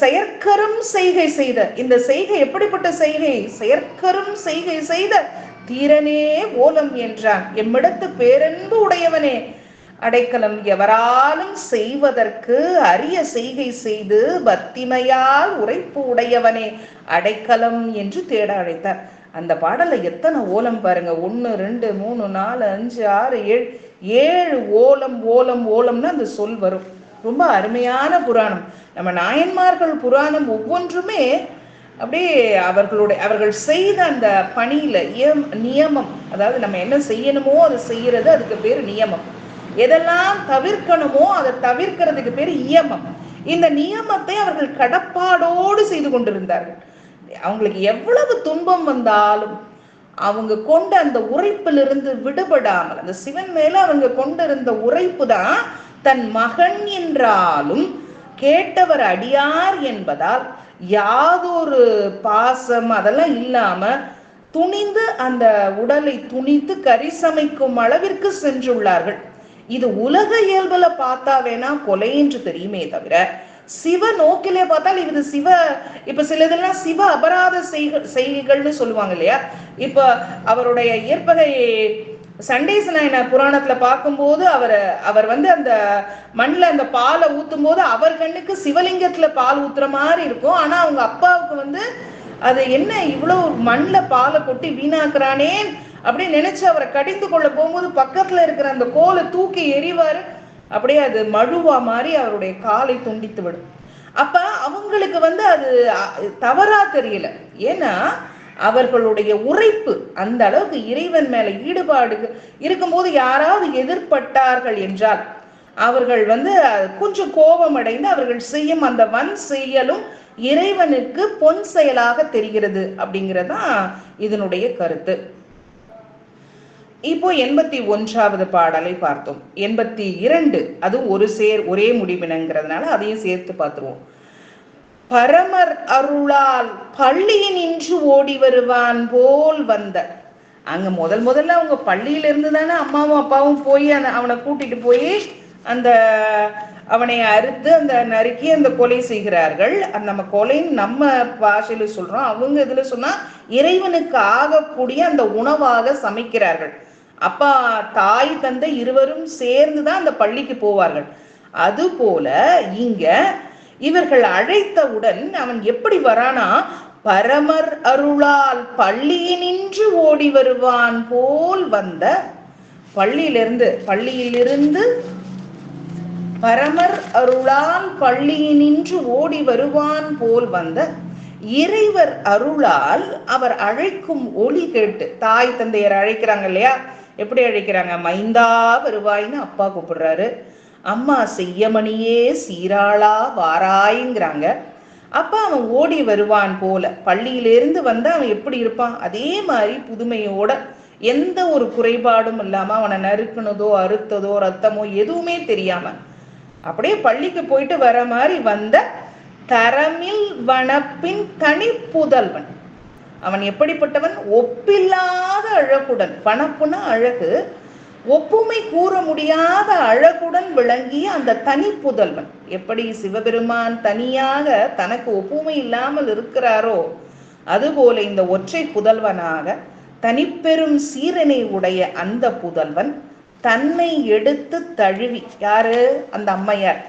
செயற்கரும் செய்கை செய்த, இந்த செய்கை எப்படிப்பட்ட செய்கை? செயற்கரும் செய்கை செய்த தீரனே ஓலம் என்றான். எம்மிடத்து பேரன்பு உடையவனே அடைக்கலம், எவராலும் செய்வதற்கு அரிய செய்கை செய்து பக்திமையால் உரைப்பு உடையவனே அடைக்கலம் என்று தேட அழைத்தார். அந்த பாடல்ல எத்தனை ஓலம் பாருங்க. 1 2 3 4 5 6 7 ஓலம் ஓலம் ஓலம்னு அந்த சொல் வரும். ரொம்ப அருமையான புராணம். நம்ம நாயன்மார்கள் புராணம் ஒவ்வொன்றுமே அப்படியே அவர்கள் செய்த அந்த பணியில நியமம், அதாவது நம்ம என்ன செய்யணுமோ அதை செய்யறது, அதுக்கு பேரு நியமம். எதெல்லாம் தவிர்க்கணுமோ அதை தவிர்க்கிறதுக்கு பேரு இயமம். இந்த நியமத்தை அவர்கள் கடப்பாடோடு செய்து கொண்டிருந்தார்கள். அவங்களுக்கு எவ்வளவு துன்பம் வந்தாலும் அவங்க கொண்ட அந்த உரைப்பிலிருந்து விடுபடாமல், அந்த சிவன் மேல அவங்க கொண்டிருந்த உரைப்பு தான் தன் மகன் என்றாலும் கேட்டவர் அடியார் என்பதால் யாதொரு பாசம் அதெல்லாம் இல்லாம துணிந்து அந்த உடலை துணித்து கறி சமைக்கும் அளவிற்கு சென்றுள்ளார்கள். இது உலக இயல்புல பார்த்தா வேணா கொலை என்று தெரியுமே தவிர, சிவ நோக்கிலே பார்த்தால் இது இப்ப சிலதெல்லாம் சிவ அபராத செய்கைகள்னு சொல்லுவாங்க இல்லையா. இப்ப அவருடைய இயற்பகை சண்டேச நாயனார் புராணத்துல பார்க்கும்போது அவர் அந்த மண்ணில் அந்த பாலை ஊத்தும் போது அவர் கண்ணுக்கு சிவலிங்கத்துல பால் ஊத்துற மாதிரி இருக்கும். ஆனா அவங்க அப்பாவுக்கு அது என்ன இவ்வளவு மண்ணில் பாலை கொட்டி வீணாக்குறானே அப்படின்னு நினைச்சு அவரை கடிந்து கொள்ள போகும்போது பக்கத்துல இருக்கிற அந்த கோலை தூக்கி எறிவாரு. அப்படியே அது மழுவா மாதிரி அவருடைய காலை துண்டித்து விடும். அப்ப அவங்களுக்கு அது தவறா தெரியல. ஏன்னா அவர்களுடைய உரைப்பு அந்த அளவுக்கு இறைவன் மேல ஈடுபாடு இருக்கும்போது யாராவது எதிர்பட்டார்கள் என்றால் அவர்கள் கொஞ்சம் கோபம் அடைந்து அவர்கள் செய்யும் அந்த வன் செயலும் இறைவனுக்கு பொன் செயலாக தெரிகிறது அப்படிங்கறதுதான் இதனுடைய கருத்து. இப்போ 81வது பாடலை பார்த்தோம். 82 அது ஒரே முடிவினங்கிறதுனால அதையும் சேர்த்து பார்த்துருவோம். பரமர் அருளால் பள்ளியினின்று ஓடி வருவான் போல் வந்த. அங்க முதல்ல அவங்க பள்ளியில இருந்து தானே அம்மாவும் அப்பாவும் போய் அவனை கூட்டிட்டு போய் அவனை அறுத்து அந்த நறுக்கி அந்த கொலை செய்கிறார்கள். நம்ம கொலைன்னு நம்ம பாஷையில சொல்றோம், அவங்க இதுல சொன்னா இறைவனுக்கு ஆகக்கூடிய அந்த உணவாக சமைக்கிறார்கள். அப்பா தாய் தந்தை இருவரும் சேர்ந்துதான் அந்த பள்ளிக்கு போவார்கள். அது போல இங்க இவர்கள் அழைத்தவுடன் அவன் எப்படி வரானா, பரமர் அருளால் பள்ளியினின்று ஓடி வருவான் போல் வந்த. பள்ளியிலிருந்து பரமர் அருளால் பள்ளியினின்று ஓடி வருவான் போல் வந்த இறைவர் அருளால் அவர் அழைக்கும் ஒலி கேட்டு, தாய் தந்தையர் அழைக்கிறாங்க இல்லையா, எப்படி அழைக்கிறாங்க, மைந்தா வருவாயின்னு அப்பா கூப்பிடுறாரு, அம்மா செய்யமணியே சீராளா வாராய்ங்கிறாங்க. அப்ப அவன் ஓடி வருவான் போல. பள்ளியிலிருந்து வந்தா அவன் எப்படி இருப்பான், அதே மாதிரி புதுமையோட எந்த ஒரு குறைபாடும் இல்லாம, அவனை நறுக்குனதோ அறுத்ததோ ரத்தமோ எதுவுமே தெரியாம அப்படியே பள்ளிக்கு போயிட்டு வர மாதிரி வந்த தரமில் வனப்பின் தனி புதல்வன். அவன் எப்படிப்பட்டவன், ஒப்பில்லாத அழகுடன், வனப்புனா அழகு, ஒப்புமை கூற முடியாத அழகுடன் விளங்கிய அந்த தனி புதல்வன். எப்படி சிவபெருமான் தனியாக தனக்கு ஒப்புமை இல்லாமல் இருக்கிறாரோ அதுபோல இந்த ஒற்றை புதல்வனாக தனிப்பெரும் சீரனை உடைய அந்த புதல்வன் தன்னை எடுத்து தழுவி, யாரு, அந்த அம்மையார்.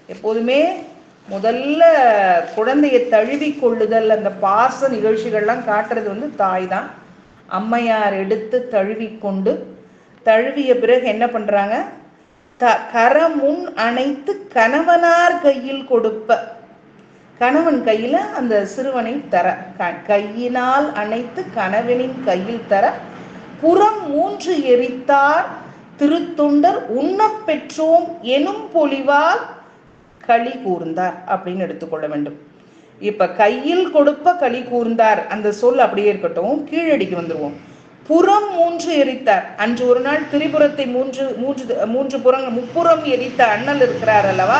எப்போதுமே முதல்ல குழந்தையை தழுவி கொள்ளுதல், அந்த பாச நிகழ்ச்சிகள்லாம் காட்டுறது தாய் தான். அம்மையார் எடுத்து தழுவி கொண்டு, தழுவிய பிறகு என்ன பண்றாங்க, கரமுன் அணைத்து கணவனார் கையில் கொடுப்ப. கணவன் கையில அந்த சிறுவனை தர, கையினால் அணைத்து கணவனின் கையில் தர, புறம் 3 எரித்தார் திருத்தொண்டர் உண்ண பெற்றோம் எனும் பொலிவால் களி கூர்ந்தார் அப்படின்னு எடுத்துக்கொள்ள வேண்டும். இப்ப கையில் கொடுப்ப களி கூர்ந்தார் அந்த சொல் அப்படியே இருக்கட்டும், கீழடிக்கு வந்துருவோம். புறம் 3 எரித்தார். அன்று ஒரு நாள் திரிபுரத்தை முப்புறம் எரித்த அண்ணல் இருக்கிறார் அல்லவா,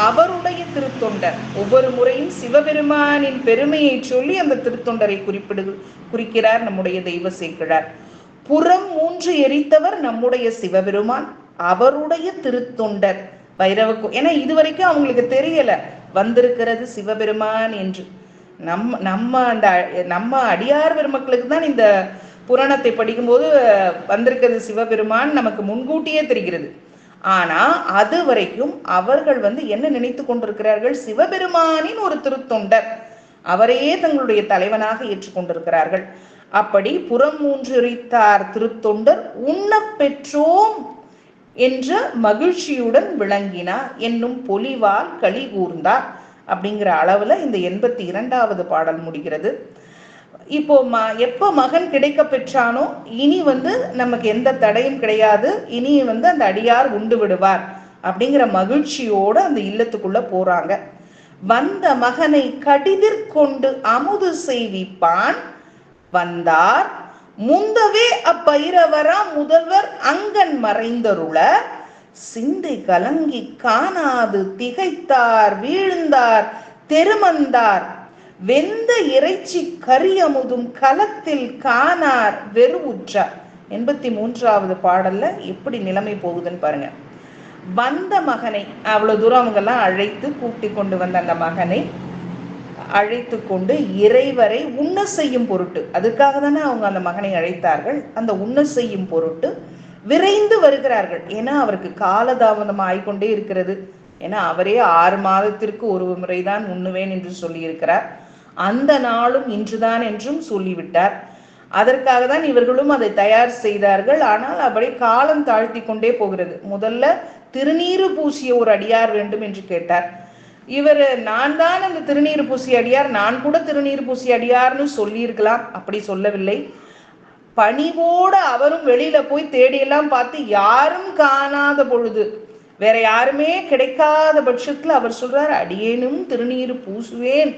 அவருடைய திருத்தொண்டர். ஒவ்வொரு முறையும் சிவபெருமானின் பெருமையை சொல்லி அந்த திருத்தொண்டரை குறிக்கிறார் நம்முடைய தெய்வ சேக்கிழார். புறம் 3 எரித்தவர் நம்முடைய சிவபெருமான், அவருடைய திருத்தொண்டர் பைரவக்கு. ஏன்னா இதுவரைக்கும் அவங்களுக்கு தெரியல வந்திருக்கிறது சிவபெருமான் என்று. நம்ம அடியார் பெருமக்களுக்கு தான் இந்த புராணத்தை படிக்கும்போது வந்திருக்கிறது சிவபெருமான் நமக்கு முன்கூட்டியே தெரிகிறது. ஆனா அது வரைக்கும் அவர்கள் என்ன நினைத்து கொண்டிருக்கிறார்கள், சிவபெருமானின் ஒரு திருத்தொண்டர், அவரையே தங்களுடைய தலைவனாக ஏற்றுக்கொண்டிருக்கிறார்கள். அப்படி புறம் 3 எரித்தார் திருத்தொண்டர் உண்ண பெற்றோம் என்ற மகிழ்ச்சியுடன் விளங்கினார் என்னும் பொலிவால் களி கூர்ந்தார். அப்படிங்கிற அளவுல இந்த 82வது பாடல் முடிகிறது. இப்போ எப்ப மகன் கிடைக்க பெற்றானோ இனி நமக்கு எந்த தடையும் கிடையாது, இனி அந்த அடியார் உண்டு விடுவார் அப்படிங்கிற மகிழ்ச்சியோட அந்த இல்லத்துக்குள்ள போறாங்க. வந்த மகனை கடிதிற்கொண்டு அமுது செய்விப்பான் வந்தார் முந்தவே அப்பைரவரா முதல்வர் அங்கன் மறைந்தருள சிந்தை கலங்கி காணாது திகைத்தார் வீழ்ந்தார் தெருமந்தார் வெந்த இறைச்சி கரியமுதும் களத்தில் காணார் வெறுவுற்றார். 83வது பாடல்ல எப்படி நிலைமை போகுதுன்னு பாருங்க. வந்த மகனை, அவ்வளவு தூரம் அவங்க எல்லாம் அழைத்து கூட்டி கொண்டு வந்த அந்த மகனை அழைத்து கொண்டு இறைவரை உண்ண செய்யும் பொருட்டு, அதுக்காக தானே அவங்க அந்த மகனை அழைத்தார்கள், அந்த உண்ண செய்யும் பொருட்டு விரைந்து வருகிறார்கள். ஏன்னா அவருக்கு காலதாமதம் ஆய்கொண்டே இருக்கிறது. ஏன்னா அவரே 6 மாதத்திற்கு ஒரு முறைதான் உண்ணுவேன் என்று சொல்லி இருக்கிறார். அந்த நாளும் இன்றுதான் என்றும் சொல்லிவிட்டார். அதற்காக தான் இவர்களும் அதை தயார் செய்தார்கள். ஆனால் அப்படி காலம் தாழ்த்தி கொண்டே போகிறது. முதல்ல திருநீறு பூசிய ஒரு அடியார் வேண்டும் என்று கேட்டார். இவர் நான் தான் அந்த திருநீறு பூசிய அடியார், நான் கூட திருநீறு பூசிய அடியார்னு சொல்லியிருக்கலாம். அப்படி சொல்லவில்லை. பணிவோட அவரும் வெளியில போய் தேடியெல்லாம் பார்த்து யாரும் காணாத பொழுது, வேற யாருமே கிடைக்காத பட்சத்துல அவர் சொல்றார், அடியேனும் திருநீறு பூசுவேன்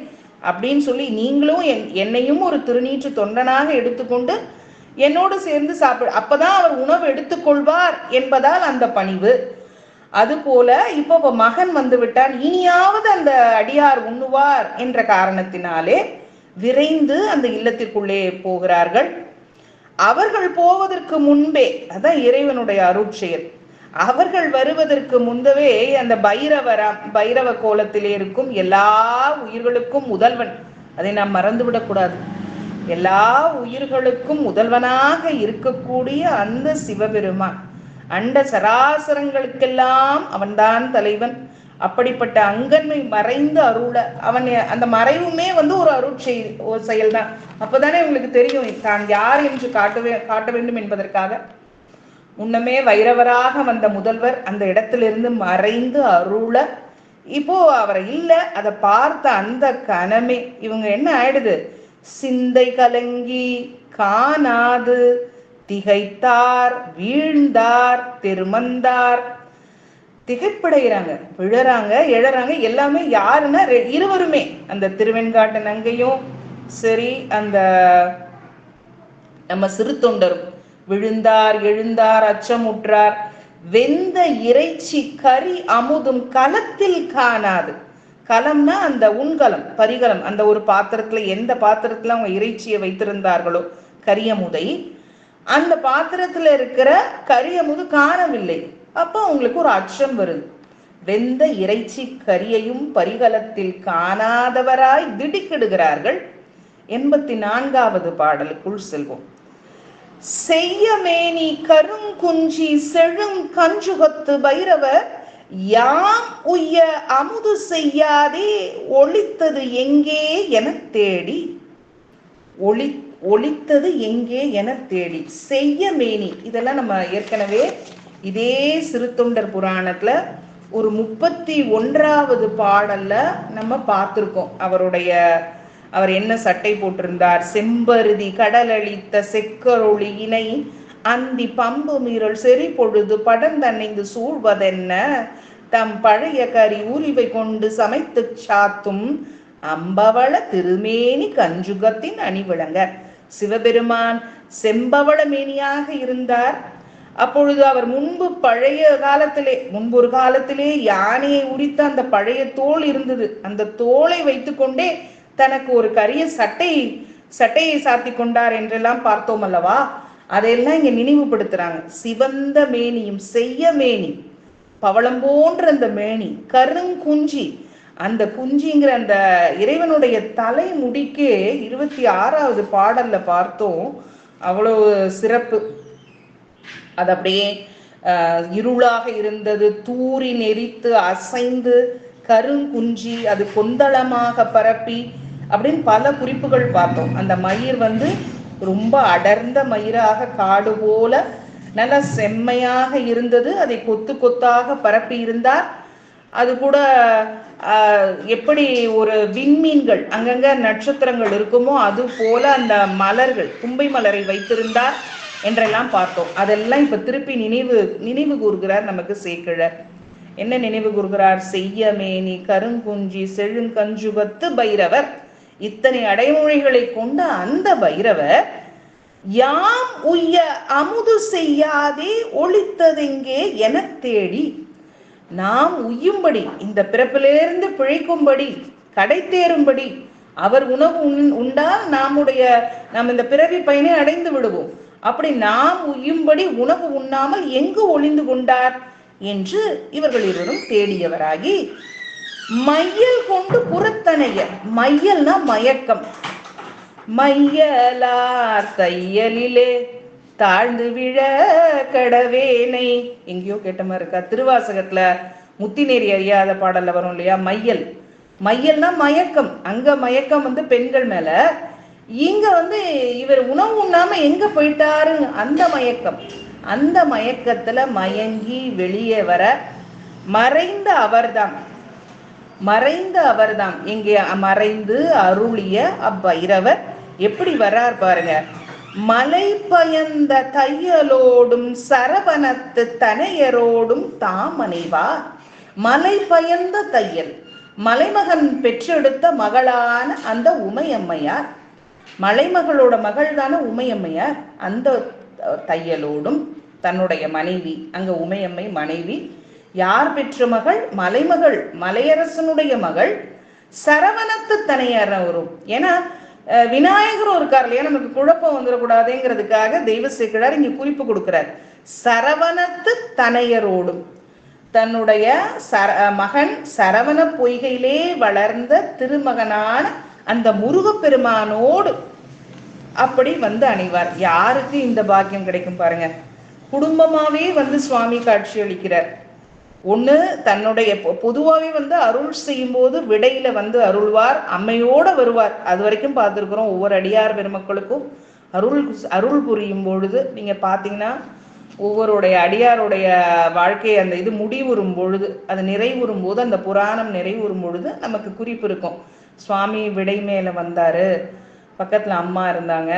அப்படின்னு சொல்லி நீங்களும் என்னையும் ஒரு திருநீற்று தொண்டனாக எடுத்துக்கொண்டு என்னோடு சேர்ந்து சாப்பிடு, அப்பதான் அவர் உணவு எடுத்துக்கொள்வார் என்பதால் அந்த பணிவு. அது போல இப்போ மகன் வந்து விட்டான், இனியாவது அந்த அடியார் உண்ணுவார் என்ற காரணத்தினாலே விரைந்து அந்த இல்லத்திற்குள்ளே போகிறார்கள். அவர்கள் போவதற்கு முன்பே, அதான் இறைவனுடைய அருட்செயல், அவர்கள் வருவதற்கு முன்பவே அந்த பைரவ கோலத்திலே இருக்கும் எல்லா உயிர்களுக்கும் முதல்வன், அதை நாம் மறந்துவிடக் கூடாது. எல்லா உயிர்களுக்கும் முதல்வனாக இருக்கக்கூடிய அந்த சிவபெருமான், அண்ட சராசரங்களுக்கெல்லாம் அவன்தான் தலைவன். அப்படிப்பட்ட அங்கன்மை மறைந்து அருள, அவன் அந்த மறைவுமே ஒரு செயல் தான். அப்பதானே உங்களுக்கு தெரியும் தான் யார் என்று காட்ட வேண்டும் என்பதற்காக. முன்னமே வைரவராக வந்த முதல்வர் அந்த இடத்திலிருந்து மறைந்து அருள, இப்போ அவரை இல்ல, அதை பார்த்த அந்த கணமே இவங்க என்ன ஆயிடுது, சிந்தை கலங்கி காணாது திகைத்தார் வீழ்ந்தார் தெருமந்தார். திகைப்படைகிறாங்க, விழறாங்க, எழறாங்க. எல்லாமே யாருன்னா இருவருமே, அந்த திருவெண்காட்டு நங்கையும் சரி, அந்த நம்ம சிறு தொண்டரும் விழுந்தார் எழுந்தார் அச்சமுற்றார். வெந்த இறைச்சி கரி அமுதும் களத்தில் காணாது. களம்னா அந்த உண்கலம், பரிகலம், அந்த ஒரு பாத்திரத்துல, எந்த பாத்திரத்துல அவங்க இறைச்சியை வைத்திருந்தார்களோ கரியமுதை, அந்த பாத்திரத்துல இருக்கிற கரியமுது காணவில்லை. அப்போ அவங்களுக்கு ஒரு அச்சம் வருது. வெந்த இறைச்சி கரியையும் பரிகலத்தில் காணாதவராய் திடுக்கிடுகிறார்கள். 84வது பாடலுக்குள் செல்வோம். செய்யமேனி கருங்குஞ்சி செழும் கஞ்சுகத்து பைரவர் யாம் உய்ய அமுது செய்யாதே ஒளித்தது எங்கே என தேடி. ஒளித்தது எங்கே என தேடி. செய்யமேனி, இதெல்லாம் நம்ம ஏற்கனவே இதே சிறுத்தொண்டர் புராணத்துல ஒரு 31வது பாடல்ல நம்ம பார்த்திருக்கோம். அவர் என்ன சட்டை போட்டிருந்தார், செம்பருதி கடலளித்த செக்கரொளி இணை அந்தி பம்பு மீறல் செறி பொழுது படந்தன்னைந்து சூழ்வதென்ன தம் பழைய கறி உரிவை கொண்டு சமைத்து சாத்தும் அம்பவள திருமேனி கஞ்சுகத்தின் அணிவிளங்க. சிவபெருமான் செம்பவள மேனியாக இருந்தார். அப்பொழுது அவர் முன்பொரு காலத்திலே யானையை உரித்த அந்த பழைய தோல் இருந்தது. அந்த தோலை வைத்துக்கொண்டே தனக்கு ஒரு கரிய சட்டையை சாத்தி கொண்டார் என்றெல்லாம் பார்த்தோம் அல்லவா. அதையெல்லாம் இங்க நினைவுபடுத்துறாங்க. சிவந்த மேனியும் செய்ய மேனி, பவளம் போன்ற அந்த மேனி, கருங்குஞ்சி, அந்த குஞ்சிங்கிற அந்த இறைவனுடைய தலை முடிக்கே 26வது பாடல்ல பார்த்தோம். அவ்வளவு சிறப்பு. அது அப்படியே இருளாக இருந்தது, தூரி நெறித்து அசைந்து கருங்குஞ்சி அது கொந்தளமாக பரப்பி அப்படின்னு பல குறிப்புகள் பார்த்தோம். அந்த மயிர் ரொம்ப அடர்ந்த மயிராக காடு போல நல்ல செம்மையாக இருந்தது. அதை கொத்து கொத்தாக பரப்பி இருந்தார். அது கூட எப்படி ஒரு விண்மீன்கள் அங்கங்க நட்சத்திரங்கள் இருக்குமோ அது போல அந்த மலர்கள் தும்பை மலரை வைத்திருந்தார் என்றெல்லாம் பார்த்தோம். அதெல்லாம் இப்ப திருப்பி நினைவு கூறுகிறார் நமக்கு சேக்கிழர். என்ன நினைவு கூறுகிறார்? செய்யமேனி கருங்குஞ்சி செழுங்கஞ்சுகத்து பைரவர். இத்தனை அடைமொழிகளை கொண்ட அந்த பைரவர் யாம் உய்ய அமுது செய்யாதே ஒளித்ததெங்கே என தேடி, நாம் உய்யும்படி, இந்த பிறப்பிலிருந்து பிழைக்கும்படி, கடை தேரும்படி அவர் உணவு உண்டால் நாம் இந்த பிறவி பயனை அடைந்து விடுவோம். அப்படி நாம் உய்யும்படி உணவு உண்ணாமல் எங்கு ஒளிந்து கொண்டார் என்று இவர்கள் இருவரும் தேடியவராகி மையல் கொண்டு புறத்தனைய, மையல்னா மயக்கம், மையலார் தையலிலே தாழ்ந்து விழ கடவேனை, எங்கேயோ கேட்ட மாதிரி இருக்கா? திருவாசகத்துல முத்திநேரி அறியாத பாடல்ல வரும் இல்லையா? மையல்னா மயக்கம். அங்க மயக்கம் பெண்கள் மேல, இங்க இவர் உணவு உண்ணாம எங்க போயிட்டாரு, அந்த மயக்கம். அந்த மயக்கத்துல மயங்கி வெளியே வர மறைந்த அவர்தான் எங்கே மறைந்து அருளிய அப்பைரவர் எப்படி வர்றார் பாருங்க. மலை பயந்த தையலோடும் சரவணத்து தனையரோடும் தாமனைவார். மலை பயந்த தையல், மலைமகன் பெற்றெடுத்த மகளான அந்த உமையம்மையார், மலைமகளோட மகள் தானே உமையம்மையார், அந்த தையலோடும் தன்னுடைய மனைவி, அங்க உமையம்மை மனைவி, யார் பெற்ற மகள்? மலைமகள், மலையரசனுடைய மகள், சரவணத்து தனையர் வரும். ஏன்னா விநாயகரும் இருக்கார் இல்லையா, நமக்கு குழப்பம் வந்துடக்கூடாதுங்கிறதுக்காக தெய்வ சேக்கிழார் இங்க குறிப்பு கொடுக்கிறார். சரவணத்து தனையரோடும், தன்னுடைய மகன் சரவண பொய்கையிலே வளர்ந்த திருமகனான அந்த முருகப்பெருமானோடு அப்படி அணிவார். யாருக்கு இந்த பாக்கியம் கிடைக்கும் பாருங்க. குடும்பமாவே சுவாமி காட்சி அளிக்கிறார். ஒண்ணு தன்னுடைய பொதுவாவே அருள் செய்யும் போது விடையில அருள்வார், அம்மையோட வருவார். அது வரைக்கும் பார்த்திருக்கிறோம். ஒவ்வொரு அடியார் பெருமக்களுக்கும் அருள் புரியும் பொழுது நீங்க பாத்தீங்கன்னா ஒவ்வொருடைய அடியாருடைய வாழ்க்கை அந்த இது முடிவுறும் பொழுது, அது நிறைவுறும் போது, அந்த புராணம் நிறைவுறும் பொழுது நமக்கு குறிப்பு இருக்கும். சுவாமி விடை மேல வந்தாரு, பக்கத்துல அம்மா இருந்தாங்க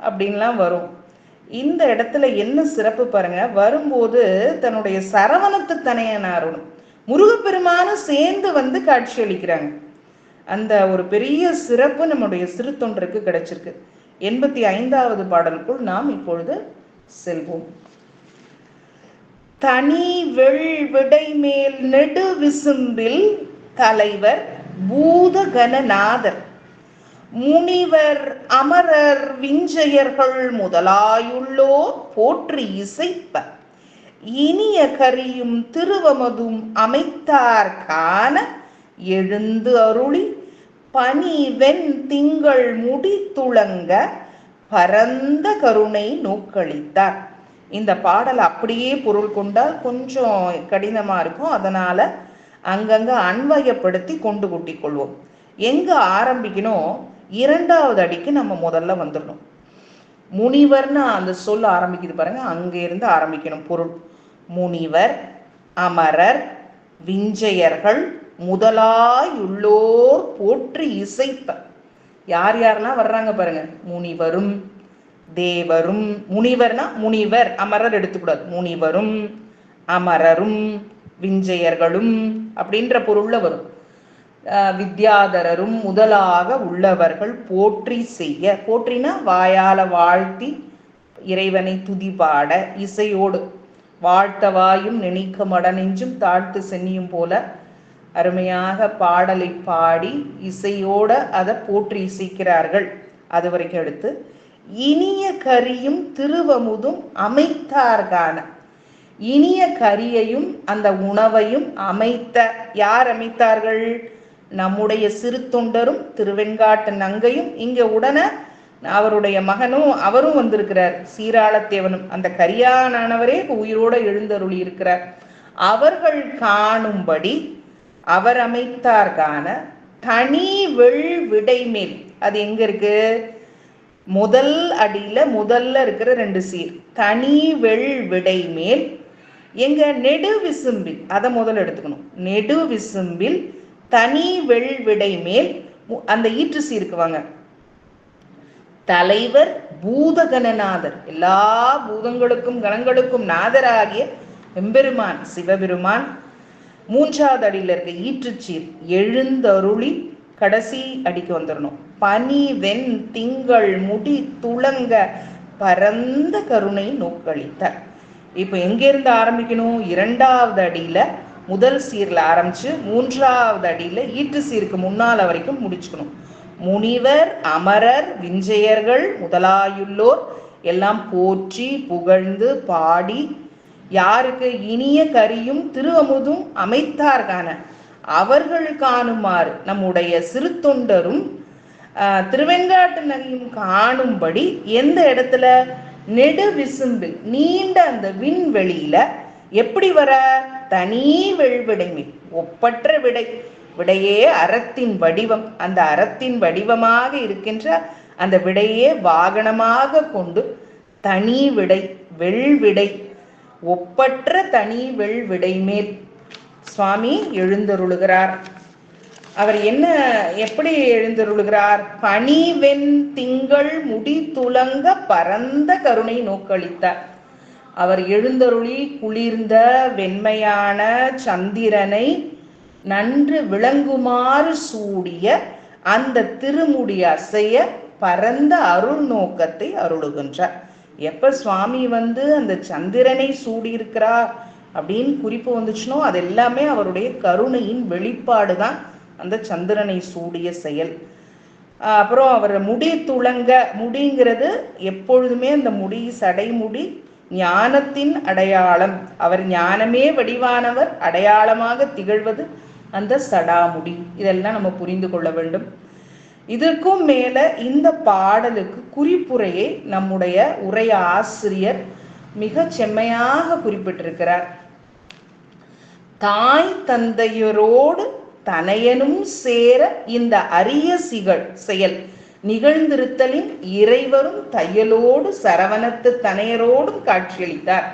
அப்படின்லாம் வரும். இந்த இடத்துல என்ன சிறப்பு பாருங்க. வரும்போது தன்னுடைய சரவணத்து தனையனாரோடும் முருகப்பெருமானும் சேர்ந்து காட்சி அளிக்கிறாங்க. அந்த ஒரு பெரிய சிறப்பு நம்முடைய சிறு தொண்டருக்கு கிடைச்சிருக்கு. 85வது பாடலுக்குள் நாம் இப்பொழுது செல்வோம். தனி விடை மேல் நெடு விசும்பில் தலைவர் பூத கணநாதர் முனிவர் அமரர் விஞ்சையர்கள் முதலாயுள்ளோர் போற்றி இசைப்ப இனிய கரியும் திருவமதும் அமைத்தார் காண எழுந்து அருளி பனி வெண் திங்கள் முடி துளங்க பரந்த கருணை நோக்களித்தார். இந்த பாடல் அப்படியே பொருள் கொண்டால் கொஞ்சம் கடினமா இருக்கும். அதனால அங்கங்க அன்வயப்படுத்தி கொண்டு கூட்டிக் கொள்வோம். எங்க ஆரம்பிக்கணும்? 2வது அடிக்கு நம்ம முதல்ல வந்துடணும். முனிவர்னு அந்த சொல்ல ஆரம்பிக்குது பாருங்க, அங்க இருந்து ஆரம்பிக்கணும் பொருள். முனிவர் அமரர் விஞ்சையர்கள் முதலாயுள்ளோர் போற்றி இசைப்ப. யார் யாரெல்லாம் வர்றாங்க பாருங்க. முனிவரும் தேவரும், முனிவர்னா முனிவர், அமரர் எடுத்துக்கூடாது, முனிவரும் அமரரும் விஞ்சையர்களும் அப்படின்ற பொருள்ல வரும். வித்யாதரரும் முதலாக உள்ளவர்கள் போற்றி செய்ய, போற்றினா வாயால வாழ்த்தி இறைவனை துதிபாட, இசையோடு வாழ்த்தவாயும் நினைக்க மடனெஞ்சும் தாழ்த்து சென்னியும் போல அருமையாக பாடலை பாடி இசையோட அதை போற்றி இசைக்கிறார்கள். அது வரைக்கும் எடுத்து இனிய கரியும் திருவமுதும் அமைத்தார்கான, இனிய கரியையும் அந்த உணவையும் அமைத்த, யார் அமைத்தார்கள்? நம்முடைய சிறு தொண்டரும் திருவெண்காட்டு நங்கையும், இங்க உடனே அவருடைய மகனும் அவரும் வந்திருக்கிறார், சீராளத்தேவனும். அந்த கரியானவரே உயிரோட எழுந்தருளி இருக்கிறார். அவர்கள் காணும்படி அவர் அமைத்தார்கான தனி விடை மேல். அது எங்க இருக்கு? முதல் அடியில முதல்ல இருக்கிற 2 சீர். தனி விடை மேல் எங்க நெடு விசும்பில், அதை முதல்ல எடுத்துக்கணும். நெடு விசும்பில் தனி வெள்விடை மேல் அந்த ஈற்று சீருக்குவாங்க. தலைவர் பூதகணநாதர், எல்லா பூதங்களுக்கும் கணங்களுக்கும் நாதராகிய எம்பெருமான் சிவபெருமான் 3வது அடியில இருக்க ஈற்றுச்சீர் எழுந்தருளி கடைசி அடிக்கு வந்துடணும். பனி வெண் திங்கள் முடி துளங்க பரந்த கருணை நோக்களித்தார். இப்ப எங்க இருந்து ஆரம்பிக்கணும்? 2வது அடியில முதல் சீர்ல ஆரம்பிச்சு 3வது அடியில ஈற்று சீருக்கு முன்னால வரைக்கும் முடிச்சுக்கணும். முனிவர் அமரர் விஞ்சையர்கள் முதலாயுள்ளோர் எல்லாம் போற்றி புகழ்ந்து பாடி யாருக்கு இனிய கரியும் திருஅமுதும் அமைத்தார்கான அவர்கள் காணுமாறு நம்முடைய சிறு தொண்டரும் திருவெண்காட்டு நகையும் காணும்படி எந்த இடத்துல? நெடு விசும்பில், நீண்ட அந்த விண்வெளியில எப்படி வர? தனி வெள்விடைமை, ஒப்பற்ற விடை. விடையே அறத்தின் வடிவம். அந்த அறத்தின் வடிவமாக இருக்கின்ற அந்த விடையே வாகனமாக கொண்டு தனி விடை, வெள்விடை, ஒப்பற்ற தனி வெள்விடை மேல் சுவாமி எழுந்தருளுகிறார். அவர் என்ன எப்படி எழுந்தருளுகிறார்? பனி வெண் திங்கள் முடி துளங்க பரந்த கருணை நோக்களித்தார். அவர் எழுந்தருளி குளிர்ந்த வெண்மையான சந்திரனை நன்று விளங்குமாறு சூடிய அந்த திருமுடி அசைய பரந்த அருள் நோக்கத்தை அருளுகின்றார். எப்ப சுவாமி அந்த சந்திரனை சூடியிருக்கிறார் அப்படின்னு குறிப்பு வந்துச்சுனோ அது எல்லாமே அவருடைய கருணையின் வெளிப்பாடு தான் அந்த சந்திரனை சூடிய செயல். அப்புறம் அவர் முடி துளங்க, முடிங்கிறது எப்பொழுதுமே அந்த முடி சடைமுடி ஞானத்தின் அடையாளம். அவர் ஞானமே வடிவானவர், அடையாளமாக திகழ்வது அந்த சடாமுடி. இதெல்லாம் நம்ம புரிந்து கொள்ள வேண்டும். இதற்கும் மேல இந்த பாடலுக்கு குறிப்புரையை நம்முடைய உரை ஆசிரியர் மிக செம்மையாக குறிப்பிட்டிருக்கிறார். தாய் தந்தையரோடு தனையனும் சேர இந்த அரிய செயல் நிகழ்ந்திருத்தலின் இறைவரும் தையலோடு சரவணத்து தனையரோடும் காட்சியளித்தார்.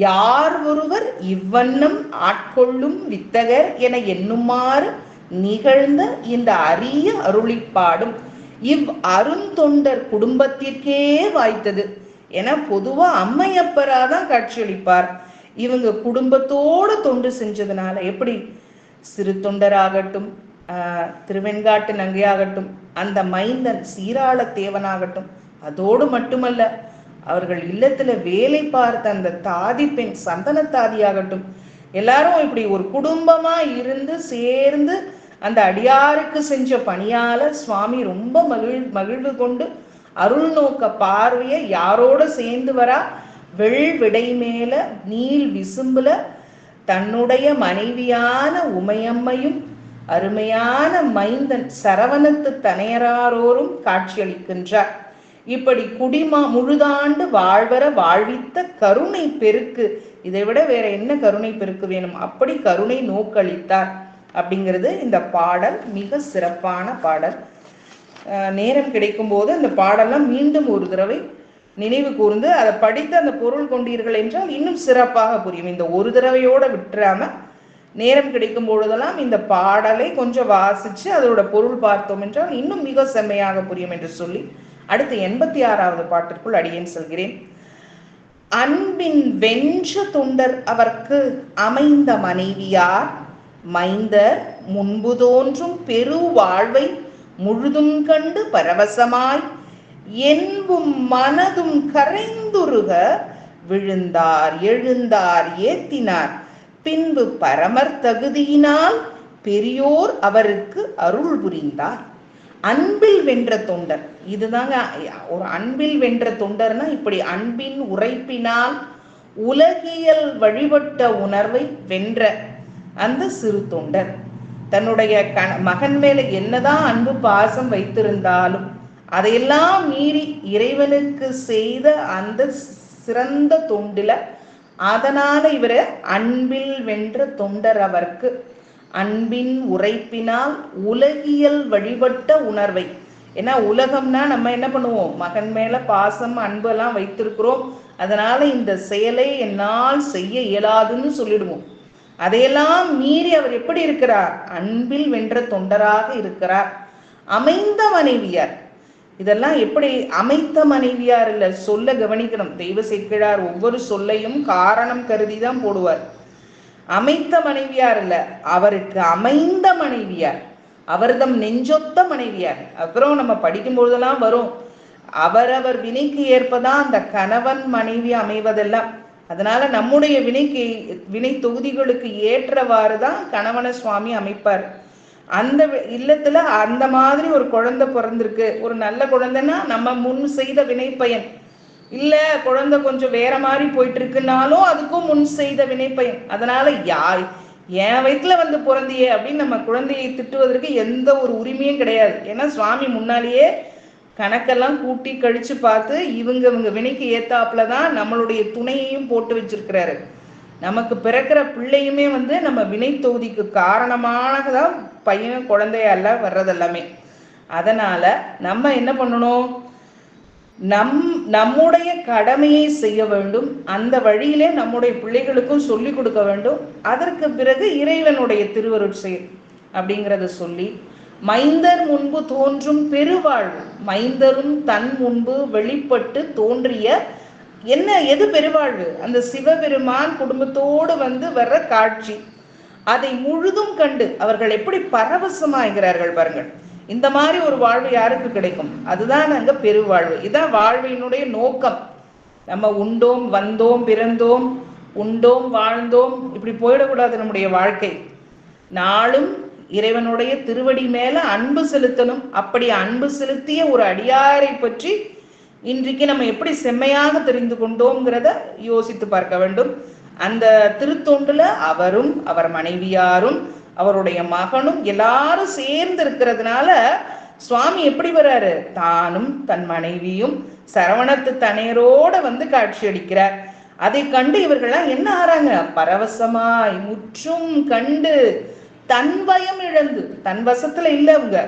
யார் ஒருவர் இவ்வண்ணம் ஆட்கொள்ளும் வித்தகர் என எண்ணுமாறு நிகழ்ந்த இந்த அரிய அருளிப்பாடும் இவ் அருந்தொண்டர் குடும்பத்திற்கே வாய்த்தது என பொதுவா அம்மையப்பராதான் காட்சியளிப்பார். இவங்க குடும்பத்தோடு தொண்டு செஞ்சதுனால, எப்படி சிறு தொண்டராகட்டும், திருவெண்காட்டு நங்கையாகட்டும், அந்த மைந்தன் சீராள தேவனாகட்டும், அதோடு மட்டுமல்ல அவர்கள் இல்லத்துல வேலை பார்த்த அந்த தாதி பெண் சந்தனத்தாதியாகட்டும், எல்லாரும் இப்படி ஒரு குடும்பமா இருந்து சேர்ந்து அந்த அடியாருக்கு செஞ்ச பணியால சுவாமி ரொம்ப மகிழ்வு கொண்டு அருள் நோக்க பார்வைய யாரோட சேர்ந்து வரா? வெள்விடை மேல நீள் விசும்புல தன்னுடைய மனைவியான உமையம்மையும் அருமையான மைந்தன் சரவணத்து தனையராரோரும் காட்சியளிக்கின்றார். இப்படி முழுதாண்டு வாழ்வர வாழ்வித்த கருணை பெருக்கு, இதை விட வேற என்ன கருணை பெருக்கு வேணும்? அப்படி கருணை நோக்களித்தார் அப்படிங்கிறது இந்த பாடல். மிக சிறப்பான பாடல். நேரம் கிடைக்கும் போது அந்த பாடலாம் மீண்டும் ஒரு தடவை நினைவு கூர்ந்து அதை படித்து அந்த பொருள் கொண்டீர்கள் என்றால் இன்னும் சிறப்பாக புரியும். இந்த ஒரு தடவையோட விட்டுறாம நேரம் கிடைக்கும் பொழுதெல்லாம் இந்த பாடலை கொஞ்சம் வாசிச்சு அதோட பொருள் பார்த்தோம் என்றால் இன்னும் மிக செம்மையாக புரியும் என்று சொல்லி அடுத்து 86வது பாட்டிற்குள் அடியேன் செல்கிறேன். அன்பின் வென்ற தொண்டர் அவர்க்கு அமைந்த மனைவியார் மைந்தர் முன்பு தோன்றும் பெரு வாழ்வை முழுதும் கண்டு பரவசமாய் என்பும் மனதும் கரைந்துருக விழுந்தார் எழுந்தார் ஏத்தினார் பின்பு பரமர் தகுதியினால் பெரியோர் அவருக்கு அருள் புரிந்தார். அன்பில் வென்ற தொண்டர், இதுதாங்க ஒரு அன்பில் வென்ற தொண்டர்னா இப்படி அன்பின் உரைப்பினால் உலகியல் வழிபட்ட உணர்வை வென்ற அந்த சிறு தொண்டர் தன்னுடைய மகன் மேல என்னதான் அன்பு பாசம் வைத்திருந்தாலும் அதையெல்லாம் மீறி இறைவனுக்கு செய்த அந்த சிறந்த தொண்டில, அதனால இவரை அன்பில் வென்ற தொண்டர் அவர்க்கு அன்பின் உரைப்பினால் உலகியல் வழிபட்ட உணர்வை. ஏன்னா உலகம்னா நம்ம என்ன பண்ணுவோம்? மகன் மேல பாசம் அன்பு எல்லாம் வைத்திருக்கிறோம், அதனால இந்த செயலை என்னால் செய்ய இயலாதுன்னு சொல்லிடுவோம். அதையெல்லாம் மீறி அவர் எப்படி இருக்கிறார்? அன்பில் வென்ற தொண்டராக இருக்கிறார். அமைந்த மனைவியார். இதெல்லாம் எப்படி அமைத்த மனைவியார் இல்ல, சொல்ல கவனிக்கணும். தெய்வ சேக்கிழார் ஒவ்வொரு சொல்லையும் காரணம் கருதிதான் போடுவார். அமைத்த மனைவியார் இல்ல, அவருக்கு அமைந்த மனைவியார், அவர்தம் நெஞ்சொத்த மனைவியார். அப்புறம் நம்ம படிக்கும் பொழுதெல்லாம் வரும், அவரவர் வினைக்கு ஏற்பதான் அந்த கணவன் மனைவி அமைவதெல்லாம். அதனால நம்முடைய வினை தொகுதிகளுக்கு ஏற்றவாறு தான் கணவன சுவாமி அமைப்பார். அந்த இல்லத்துல அந்த மாதிரி ஒரு குழந்தை பிறந்திருக்கு, ஒரு நல்ல குழந்தைன்னா நம்ம முன் செய்த வினை பயன். இல்ல குழந்தை கொஞ்சம் வேற மாதிரி போயிட்டு இருக்குன்னாலும் அதுக்கும் முன் செய்த வினை பயன். அதனால என் வயிற்றுல வந்து பிறந்தியே அப்படின்னு நம்ம குழந்தையை திட்டுவதற்கு எந்த ஒரு உரிமையும் கிடையாது. ஏன்னா சுவாமி முன்னாலேயே கணக்கெல்லாம் கூட்டி கழிச்சு பார்த்து இவங்க வினைக்கு ஏத்தாப்புலதான் நம்மளுடைய துணையையும் போட்டு வச்சிருக்கிறாரு. நமக்கு பிறக்கிற பிள்ளையுமே வந்து நம்ம வினை தொகுதிக்கு காரணமானதான் பையன் குழந்தையால வர்றதெல்லாமே. அதனால நம்ம என்ன பண்ணணும்? நம்முடைய கடமையை செய்ய வேண்டும். அந்த வழியிலே நம்முடைய பிள்ளைகளுக்கும் சொல்லி கொடுக்க வேண்டும். அதற்கு பிறகு இறைவனுடைய திருவருட்செயல் அப்படிங்கிறத சொல்லி, மைந்தர் முன்பு தோன்றும் பெருவாழ்வு, மைந்தரும் தன் முன்பு வெளிப்பட்டு தோன்றிய எது பெருவாழ்வு? அந்த சிவபெருமான் குடும்பத்தோடு வந்து வர்ற காட்சி. அதை முழுதும் கண்டு அவர்கள் எப்படி பரவசமாகிறார்கள் பாருங்கள். இந்த மாதிரி ஒரு வாழ்வு யாருக்கு கிடைக்கும்? அதுதான் அங்க பெருவாழ்வு. இதான் வாழ்வினுடைய நோக்கம். நம்ம உண்டோம் வந்தோம் பிறந்தோம் உண்டோம் வாழ்ந்தோம் இப்படி போயிடக்கூடாது. நம்முடைய வாழ்க்கை நாளும் இறைவனுடைய திருவடி மேல அன்பு செலுத்தணும். அப்படி அன்பு செலுத்திய ஒரு அடியாரை பற்றி இன்றைக்கு நம்ம எப்படி செம்மையாக தெரிந்து கொண்டோம்ங்கிறத யோசித்து பார்க்க வேண்டும். அந்த திருத்தொண்டுல அவரும் அவர் மனைவியாரும் அவருடைய மகனும் எல்லாரும் சேர்ந்து இருக்கிறதுனால சுவாமி எப்படி வர்றாரு? தானும் தன் மனைவியும் சரவணத்து தனையரோட வந்து காட்சி அளிக்கிறார். அதை கண்டு இவர்கள்லாம் என்ன ஆறாங்க? பரவசமாய் முற்றும் கண்டு தன் பயம் இழந்து, தன் வசத்துல இல்ல அவங்க,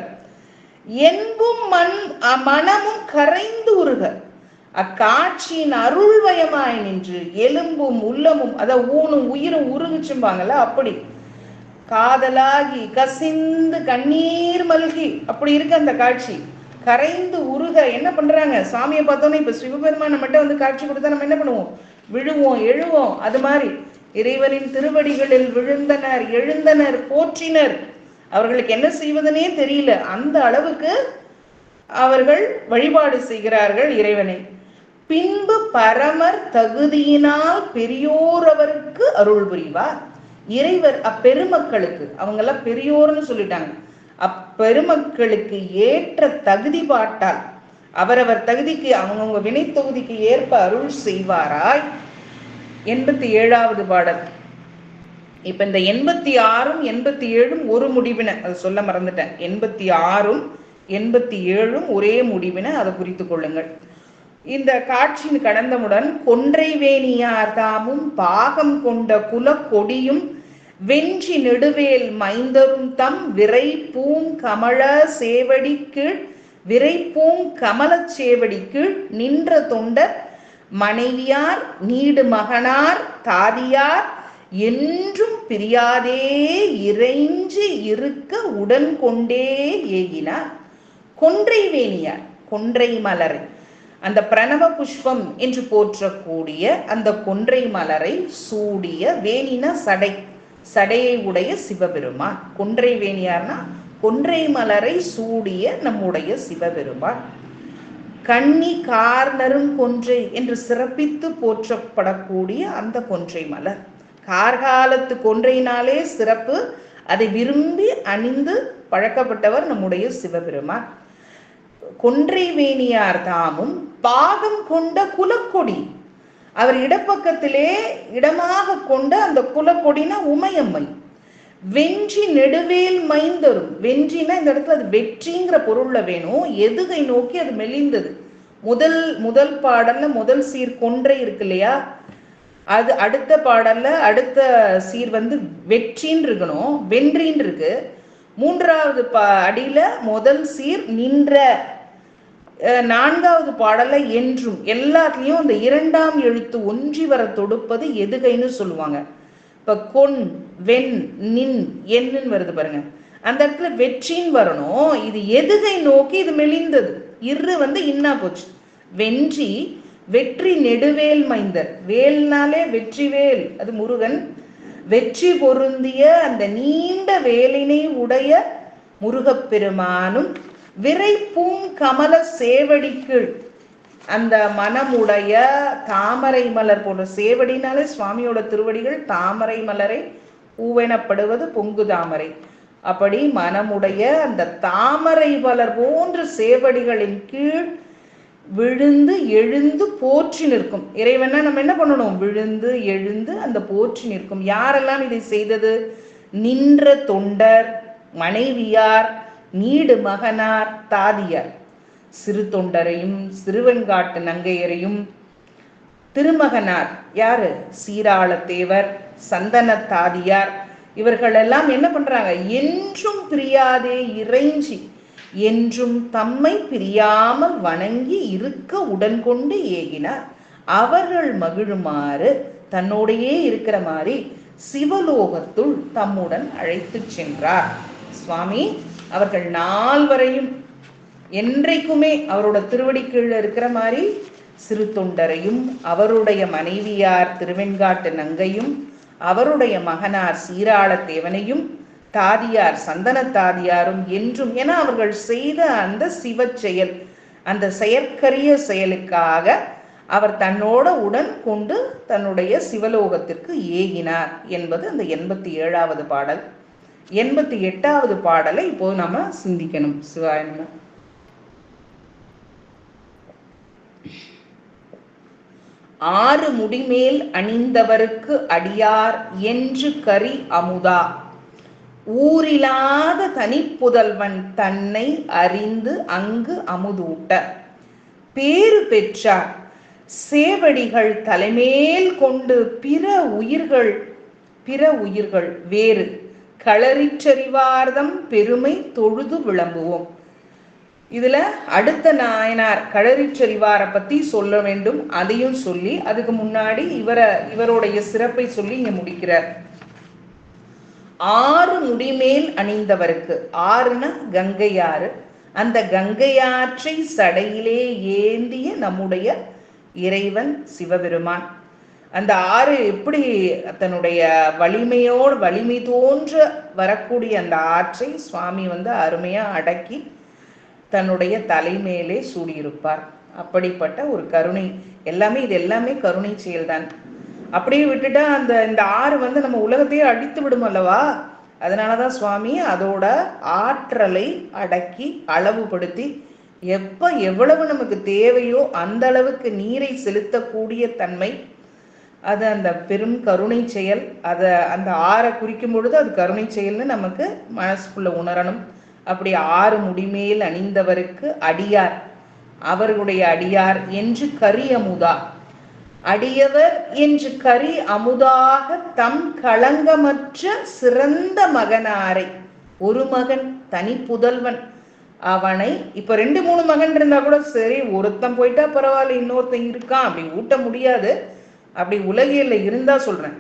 என்பும் மனமும் கரைந்து உருக அக்காட்சியின் அருள்வயமாய் நின்று எலும்பும் உள்ளமும் அத ஊனும் உயிரும் உருகுச்சும்பாங்கல்ல, அப்படி காதலாகி கசிந்து கண்ணீர் மல்கி அப்படி இருக்கு அந்த காட்சி. கரைந்து உருக என்ன பண்றாங்க? சாமியை பார்த்தோன்னா இப்ப சிவபெருமான மட்டும் வந்து காட்சி கொடுத்தா நம்ம என்ன பண்ணுவோம்? விழுவோம் எழுவோம். அது மாதிரி இறைவனின் திருவடிகளில் விழுந்தனர் எழுந்தனர் போற்றினர். அவர்களுக்கு என்ன செய்வதனே தெரியல. அந்த அளவுக்கு அவர்கள் வழிபாடு செய்கிறார்கள் இறைவனை. பின்பு பரமர் தகுதியினால் பெரியோர் அவருக்கு அருள் புரிவார். இறைவர் அப்பெருமக்களுக்கு, அவங்கெல்லாம் பெரியோர்னு சொல்லிட்டாங்க, அப்பெருமக்களுக்கு ஏற்ற தகுதி பாட்டால் அவரவர் தகுதிக்கு அவங்கவுங்க வினை தொகுதிக்கு ஏற்ப அருள் செய்வாராய். 87வது பாடல். இப்ப இந்த 86ம் 87ம் ஒரு முடிவின, அதை சொல்ல மறந்துட்டேன். 86ம் 87ம் ஒரே முடிவின, அதை குறித்து கொள்ளுங்கள். இந்த காட்சியின் கடந்தவுடன் கொன்றை வேணியார் தாமும் பாகம் கொண்ட குல கொடியும் வென்றி நெடுவேல் மைந்தரும் தம் விரை பூங் கமல சேவடி கீழ் விரை பூங் கமல சேவடி கீழ் நின்ற தொண்டர் மனைவியார் நீடு மகனார் தாதியார் என்றும் பிரியாதே இறைஞ்சி இருக்க உடன் கொண்டே ஏகினார். கொன்றை வேணியார், கொன்றை மலரை, அந்த பிரணவ புஷ்பம் என்று போற்றக்கூடிய அந்த கொன்றை மலரை சூடிய, வேணின சடை, சடையை உடைய சிவபெருமான். கொன்றை வேணியார்னா கொன்றை மலரை சூடிய நம்முடைய சிவபெருமான். கண்ணி கார்நரும் கொன்றை என்று சிறப்பித்து போற்றப்படக்கூடிய அந்த கொன்றை மலர். கார்காலத்து கொன்றையினாலே சிறப்பு. அதை விரும்பி அணிந்து பழக்கப்பட்டவர் நம்முடைய சிவபெருமான். கொன்றை வேணியார் தாமும் பாகம் கொண்ட குலக்கொடி, அவர் இடப்பக்கத்திலே இடமாக கொண்ட அந்த குலக்கொடினா உமையம்மை. வென்றி நெடுவேல் மைந்தரும், வென்றினா இந்த இடத்துல அது வெற்றிங்கிற பொருள்ல வேணும். எதுகை நோக்கி அது மெலிந்தது. முதல் பாடல்ல முதல் சீர் கொன்றை இருக்கு இல்லையா, அது அடுத்த பாடல்ல அடுத்த சீர் வந்து வெற்றின்னு இருக்கணும், வென்றின்னு இருக்கு. 3வது அடியில முதல் சீர் நின்ற, 4வது பாடல்ல என்றும் எல்லாத்துலயும் அந்த 2ஆம் எழுத்து ஒன்றி வர தொடுப்பது எதுகைன்னு சொல்லுவாங்க. இப்ப கொன், வெண், நின், என்னன்னு வருது பாருங்க, அந்த இடத்துல வெற்றின்னு வரணும். இது எதுகை நோக்கி இது மெலிந்தது, இரு இன்னா போச்சு. வென்றி, வெற்றி நெடுவேல் மைந்தர், வேல்னாலே வெற்றி வேல், அது முருகன். வெற்றி பொருந்திய அந்த நீண்ட வேலினை உடைய முருகப்பெருமானும் விரைப்பூம் கமல சேவடிக்கு, அந்த மனமுடைய தாமரை மலர் போன்ற சேவடினாலே சுவாமியோட திருவடிகள் தாமரை மலரை பூவெனப்படுவது பொங்கு தாமரை. அப்படி மனமுடைய அந்த தாமரை மலர் போன்ற சேவடிகளின் கீழ் விழுந்து எழுந்து போற்றி நிற்கும் இறைவனா நம்ம என்ன பண்ணணும்? விழுந்து எழுந்து அந்த போற்றி நிற்கும். யாரெல்லாம் இதை செய்தது? நின்ற தொண்டர், மனைவியார், நீடு மகனார், தாதியார். சிறு தொண்டரையும் சிறுவெண்காட்டு நங்கையரையும், திருமகனார் யாரு? சீராளத்தேவர், சந்தன தாதியார், இவர்களெல்லாம் என்ன பண்றாங்க? என்றும் பிரியாதே இறைஞ்சி, என்றும் தம்மை பிரியாமல் வணங்கி இருக்க உடன் கொண்டு ஏகினார். அவர்கள் மகிழுமாறு தன்னோடையே இருக்கிற மாதிரி சிவலோகத்துள் தம்முடன் அழைத்து சென்றார் சுவாமி. அவர்கள் நால்வரையும் என்றைக்குமே அவரோட திருவடி கீழே இருக்கிற மாதிரி சிறு தொண்டரையும், அவருடைய மனைவியார் திருவெண்காட்டு நங்கையும், அவருடைய மகனார் சீராளத்தேவனையும், தாதியார் சந்தன தாதியாரும் என்றும், என அவர்கள் செய்த அந்த சிவ செயல், அந்த செயற்கரிய செயலுக்காக அவர் தன்னோட உடன் கொண்டு தன்னுடைய சிவலோகத்திற்கு ஏகினார் என்பது அந்த 87வது பாடல். 88வது பாடலை இப்போ நம்ம சிந்திக்கணும். சிவாய நம. ஆறு முடிமேல் அணிந்தவருக்கு அடியார் என்று கரி அமுதா, ஊரிலாத தனிப்புதல்வன் தன்னை அறிந்து அங்கு அமுதூட்ட, பேறு பெற்றார் சேவடிகள் தலைமேல் கொண்டு பிற உயிர்கள் வேறு களறிச்சறிவார்தம் பெருமை தொழுது விளம்புவோம். இதுல அடுத்த நாயனார் களறிச்சறிவாரை பத்தி சொல்ல வேண்டும். அதையும் சொல்லி அதுக்கு முன்னாடி இவருடைய சிறப்பை சொல்லி இங்க முடிக்கிறார். ஆறு முடிமேல் அணிந்தவருக்கு, ஆறுனா கங்கையாறு, அந்த கங்கையாற்றை சடையிலே ஏந்திய நம்முடைய இறைவன் சிவபெருமான். அந்த ஆறு எப்படி தன்னுடைய வலிமை தோன்ற வரக்கூடிய அந்த ஆற்றை சுவாமி அருமையா அடக்கி தன்னுடைய தலைமேலே சூடியிருப்பார். அப்படிப்பட்ட ஒரு கருணை, இது எல்லாமே கருணை செயல்தான். அப்படியே விட்டுட்டா இந்த ஆறு நம்ம உலகத்தையே அழித்து விடும் அல்லவா. அதனாலதான் சுவாமி அதோட ஆற்றலை அடக்கி அளவுபடுத்தி எவ்வளவு நமக்கு தேவையோ அந்த அளவுக்கு நீரை செலுத்தக்கூடிய தன்மை, அது அந்த பெரும் கருணை செயல். அந்த ஆறை குறிக்கும் பொழுது அது கருணை செயல்னு நமக்கு மனசுக்குள்ள உணரணும். அப்படி ஆறு முடிமேல் அணிந்தவருக்கு அடியார், அவர்களுடைய அடியார் என்று கரி அமுதா, அடியவர் என்று கரி அமுதாக தம் களங்கமற்ற சிறந்த மகனாரை, ஒரு மகன் தனி புதல்வன் அவனை, இப்ப 2-3 மகன் இருந்தா கூட சரி, ஒருத்தன் போயிட்டா பரவாயில்ல, இன்னொருத்தன் இருக்கான் அப்படி ஊட்ட முடியாது, அப்படி உலகியல்ல இருந்தா சொல்றேன்.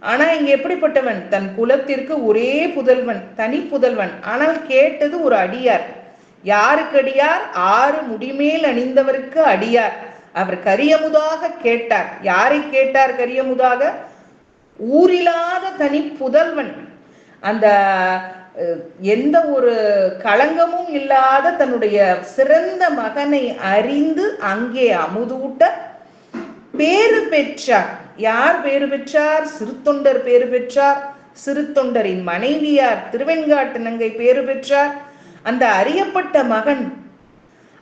ஆனா இங்க எப்படிப்பட்டவன்? தன் குலத்திற்கு ஒரே புதல்வன், தனி புதல்வன். ஆனால் கேட்டது ஒரு அடியார். யாருக்கு அடியார்? ஆறு முடிமேல் அணிந்தவருக்கு அடியார். அவர் கரியமுதாக கேட்டார். யாரை கேட்டார் கரியமுதாக? ஊரில்லாத தனி புதல்வன், அந்த எந்த ஒரு களங்கமும் இல்லாத தன்னுடைய சிறந்த மகனை அறிந்து அங்கே அமுதூட்ட பேறு பெற்றார். யார் பேறு பெற்றார்? சிறுத்தொண்டர் பேறு பெற்றார். சிறுத்தொண்டரின் மனைவியார் திருவெண்காட்டு நங்கை பேறு பெற்றார். அந்த அறியப்பட்ட மகன்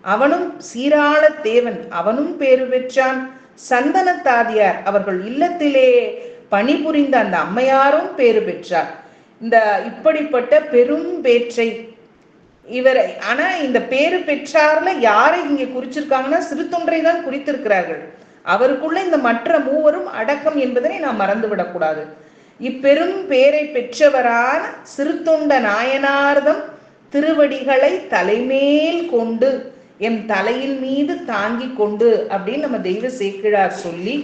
அவனும் சீராளத்தேவன், அவனும் பேறு பெற்றான். சந்தன தாதியார் அவர்கள் இல்லத்திலே பணிபுரிந்த அந்த அம்மையாரும் பேறு பெற்றார். இப்படிப்பட்ட பெரும் பேற்றை இவரை, ஆனா இந்த பேறு பெற்றார்ல யாரை இங்க குறிச்சிருக்காங்கன்னா சிறுத்தொன்றை தான் குறித்திருக்கிறார்கள். அவருக்குள்ள இந்த மற்ற மூவரும் அடக்கம் என்பதனை நாம் மறந்துவிடக்கூடாது. இப்பெரும் பேரை பெற்றவரான சிறுத்தொண்ட நாயனார்தம் திருவடிகளை தலைமேல் கொண்டு என் தலையின் மீது தாங்கி கொண்டு அப்படின்னு நம்ம தெய்வ சேக்கிழார் சொல்லி,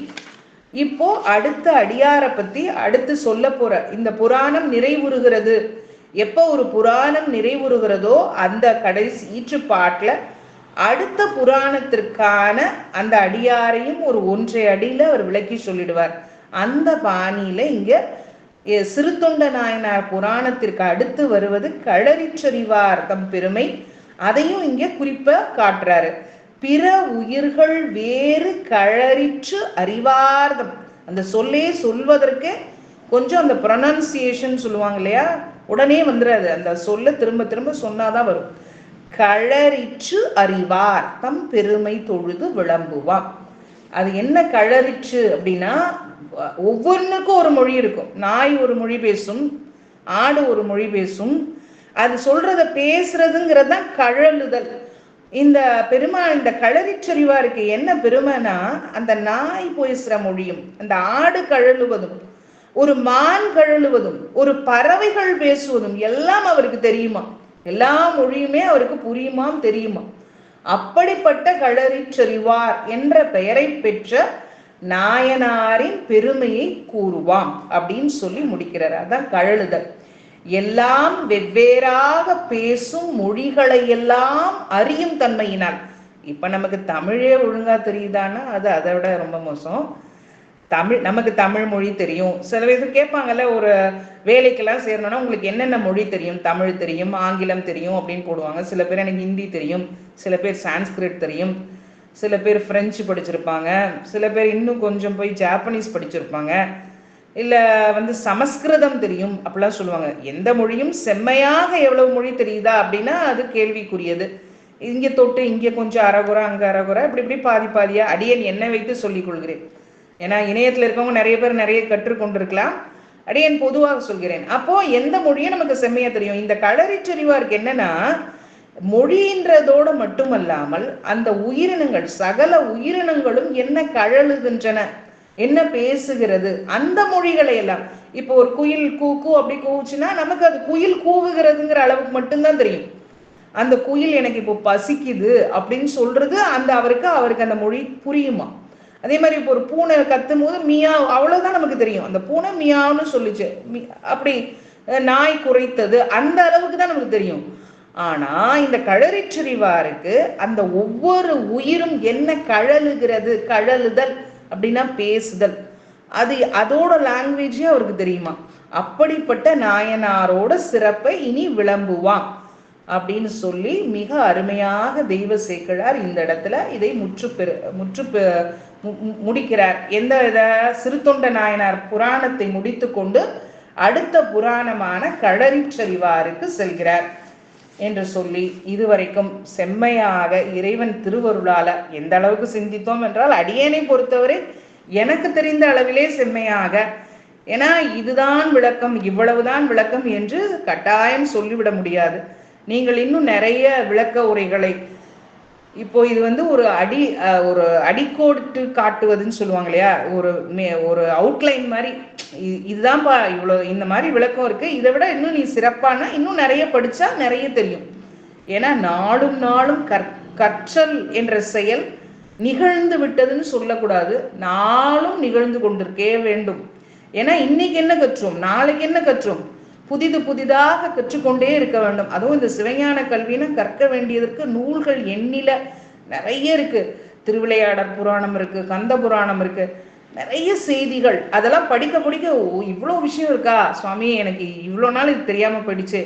இப்போ அடுத்த அடியாரை பத்தி அடுத்து சொல்ல போற இந்த புராணம் நிறைவுறுகிறது. எப்போ ஒரு புராணம் நிறைவுறுகிறதோ அந்த கடைசி ஈற்றுப்பாட்டுல அடுத்த புராணத்திற்கான அந்த அடியாரையும் ஒரு ஒன்றை அடியில அவர் விளக்கி சொல்லிடுவார். அந்த பாணியில இங்க சிறுத்தொண்ட நாயனார் புராணத்திற்கு அடுத்து வருவது களரிச்சறிவார் தம் பெருமை. அதையும் இங்க குறிப்பா காட்டுறாரு. பிற உயிர்கள் வேறு களரிற்று அறிவார்தம். அந்த சொல்லே சொல்வதற்கு கொஞ்சம் அந்த ப்ரொனன்சியேஷன் சொல்லுவாங்க இல்லையா, உடனே வந்துடாது. அந்த சொல்ல திரும்ப திரும்ப சொன்னாதான் வரும். களரிற்று அறிவார் தம் பெருமை தொழுது விளம்புவாம். அது என்ன களரிற்று அப்படின்னா, ஒவ்வொன்றுக்கும் ஒரு மொழி இருக்கும். நாய் ஒரு மொழி பேசும், ஆடு ஒரு மொழி பேசும். அது சொல்றத பேசுறதுங்கிறது தான் கழலுதல். இந்த பெருமாள் இந்த களரிச்சறிவாருக்கு என்ன பெருமைனா, அந்த நாய் பேசுற மொழியும், அந்த ஆடு கழலுவதும், ஒரு மான் கழலுவதும், ஒரு பறவைகள் பேசுவதும் எல்லாம் அவருக்கு தெரியுமா. எல்லா மொழியுமே அவருக்கு புரியுமாம், தெரியுமா. அப்படிப்பட்ட களரிச்சறிவார் என்ற பெயரை பெற்ற நாயனாரின் பெருமையை கூறுவாம் அப்படின்னு சொல்லி முடிக்கிறார். அதான் கழலுதல். எல்லாம் வெவ்வேறாக பேசும் மொழிகளை எல்லாம் அறியும் தன்மையினால். இப்ப நமக்கு தமிழே ஒழுங்கா தெரியுதானா அது அதை விட ரொம்ப மோசம். நமக்கு தமிழ் மொழி தெரியும். சில பேர் கேட்பாங்கல்ல, ஒரு வேலைக்கெல்லாம் சேரணும்னா உங்களுக்கு என்னென்ன மொழி தெரியும்? தமிழ் தெரியும், ஆங்கிலம் தெரியும் அப்படின்னு போடுவாங்க. சில பேர் எனக்கு ஹிந்தி தெரியும், சில பேர் சான்ஸ்கிரிட் தெரியும், சில பேர் பிரெஞ்சு படிச்சிருப்பாங்க, சில பேர் இன்னும் கொஞ்சம் போய் ஜாப்பனீஸ் படிச்சிருப்பாங்க, இல்லை சமஸ்கிருதம் தெரியும் அப்படிலாம் சொல்லுவாங்க. எந்த மொழியும் செம்மையாக எவ்வளவு மொழி தெரியுதா அப்படின்னா அது கேள்விக்குரியது. இங்கே தொட்டு இங்கே கொஞ்சம் அறகுறை அங்கே அறகுறை இப்படி இப்படி பாதி பாதியா அடியேன் என்னை வைத்து சொல்லிக் கொள்கிறேன். ஏன்னா இணையத்தில் இருக்கவங்க நிறைய பேர் நிறைய கற்றுக்கொண்டிருக்கலாம். அடியேன் பொதுவாக சொல்கிறேன். அப்போ எந்த மொழியும் நமக்கு செம்மையா தெரியும். இந்த களரிச்சறிவாருக்கு என்னன்னா, மொழின்றதோடு மட்டுமல்லாமல் அந்த உயிரினங்கள், சகல உயிரினங்களும் என்ன கழலுகின்றன, என்ன பேசுகிறது, அந்த மொழிகளை எல்லாம். இப்போ ஒரு குயில் கூக்கு அப்படி கூவுச்சுன்னா நமக்கு அது குயில் கூவுகிறதுங்கிற அளவுக்கு மட்டும்தான் தெரியும். அந்த குயில் எனக்கு இப்போ பசிக்குது அப்படின்னு சொல்றது அவருக்கு அந்த மொழி புரியுமா. அதே மாதிரி இப்போ ஒரு பூனை கத்தும் போது மியா, அவ்வளவுதான் நமக்கு தெரியும். அந்த பூனை மியான்னு சொல்லிச்சு, அப்படி நாய் குறைத்தது, அந்த அளவுக்கு தான் நமக்கு தெரியும். ஆனா இந்த களரிச்சறிவாருக்கு அந்த ஒவ்வொரு உயிரும் என்ன கழலுகிறது, கழலுதல் அப்படின்னா பேசுதல், அதோட லாங்குவேஜே அவருக்கு தெரியுமா. அப்படிப்பட்ட நாயனாரோட சிறப்பை இனி விளம்புவான் அப்படின்னு சொல்லி மிக அருமையாக தெய்வ சேக்கிழார் இந்த இடத்துல இதை முடிக்கிறார். எந்த இத சிறுத்தொண்ட நாயனார் புராணத்தை முடித்து கொண்டு அடுத்த புராணமான களரிச்சறிவாருக்கு செல்கிறார் என்று சொல்லி இதுவரைக்கும் செம்மையாக இறைவன் திருவருளால எந்த அளவுக்கு சிந்தித்தோம் என்றால், அடியேனை பொறுத்தவரை எனக்கு தெரிந்த அளவிலே செம்மையாக. ஏன்னா இதுதான் விளக்கம், இவ்வளவுதான் விளக்கம் என்று கட்டாயம் சொல்லிவிட முடியாது. நீங்கள் இன்னும் நிறைய விளக்க உரைகளை, இப்போ இது ஒரு அடிக்கோட்டு காட்டுவதுன்னு சொல்லுவாங்க இல்லையா, ஒரு அவுட்லைன் மாதிரி, இதுதான்ப்பா இவ்வளவு இந்த மாதிரி விளக்கம் இருக்கு, இதை விட இன்னும் நீ சிறப்பானா இன்னும் நிறைய படிச்சா நிறைய தெரியும். ஏன்னா நாளும் நாளும் கற்றல் என்ற செயல் நிகழ்ந்து விட்டதுன்னு சொல்லக்கூடாது, நாளும் நிகழ்ந்து கொண்டிருக்கே வேண்டும். ஏன்னா இன்னைக்கு என்ன கற்றோம், நாளைக்கு என்ன கற்றோம், புதிதாக கற்றுக்கொண்டே இருக்க வேண்டும். அதுவும் இந்த சிவஞான கல்வின்னு கற்க வேண்டியதற்கு நூல்கள் எண்ணில நிறைய இருக்கு. திருவிளையாடற் புராணம் இருக்கு, கந்த புராணம் இருக்கு, நிறைய செய்திகள். அதெல்லாம் படிக்க இவ்வளவு விஷயம் இருக்கா சுவாமி, எனக்கு இவ்வளவு நாள் இது தெரியாம போயிடுச்சு,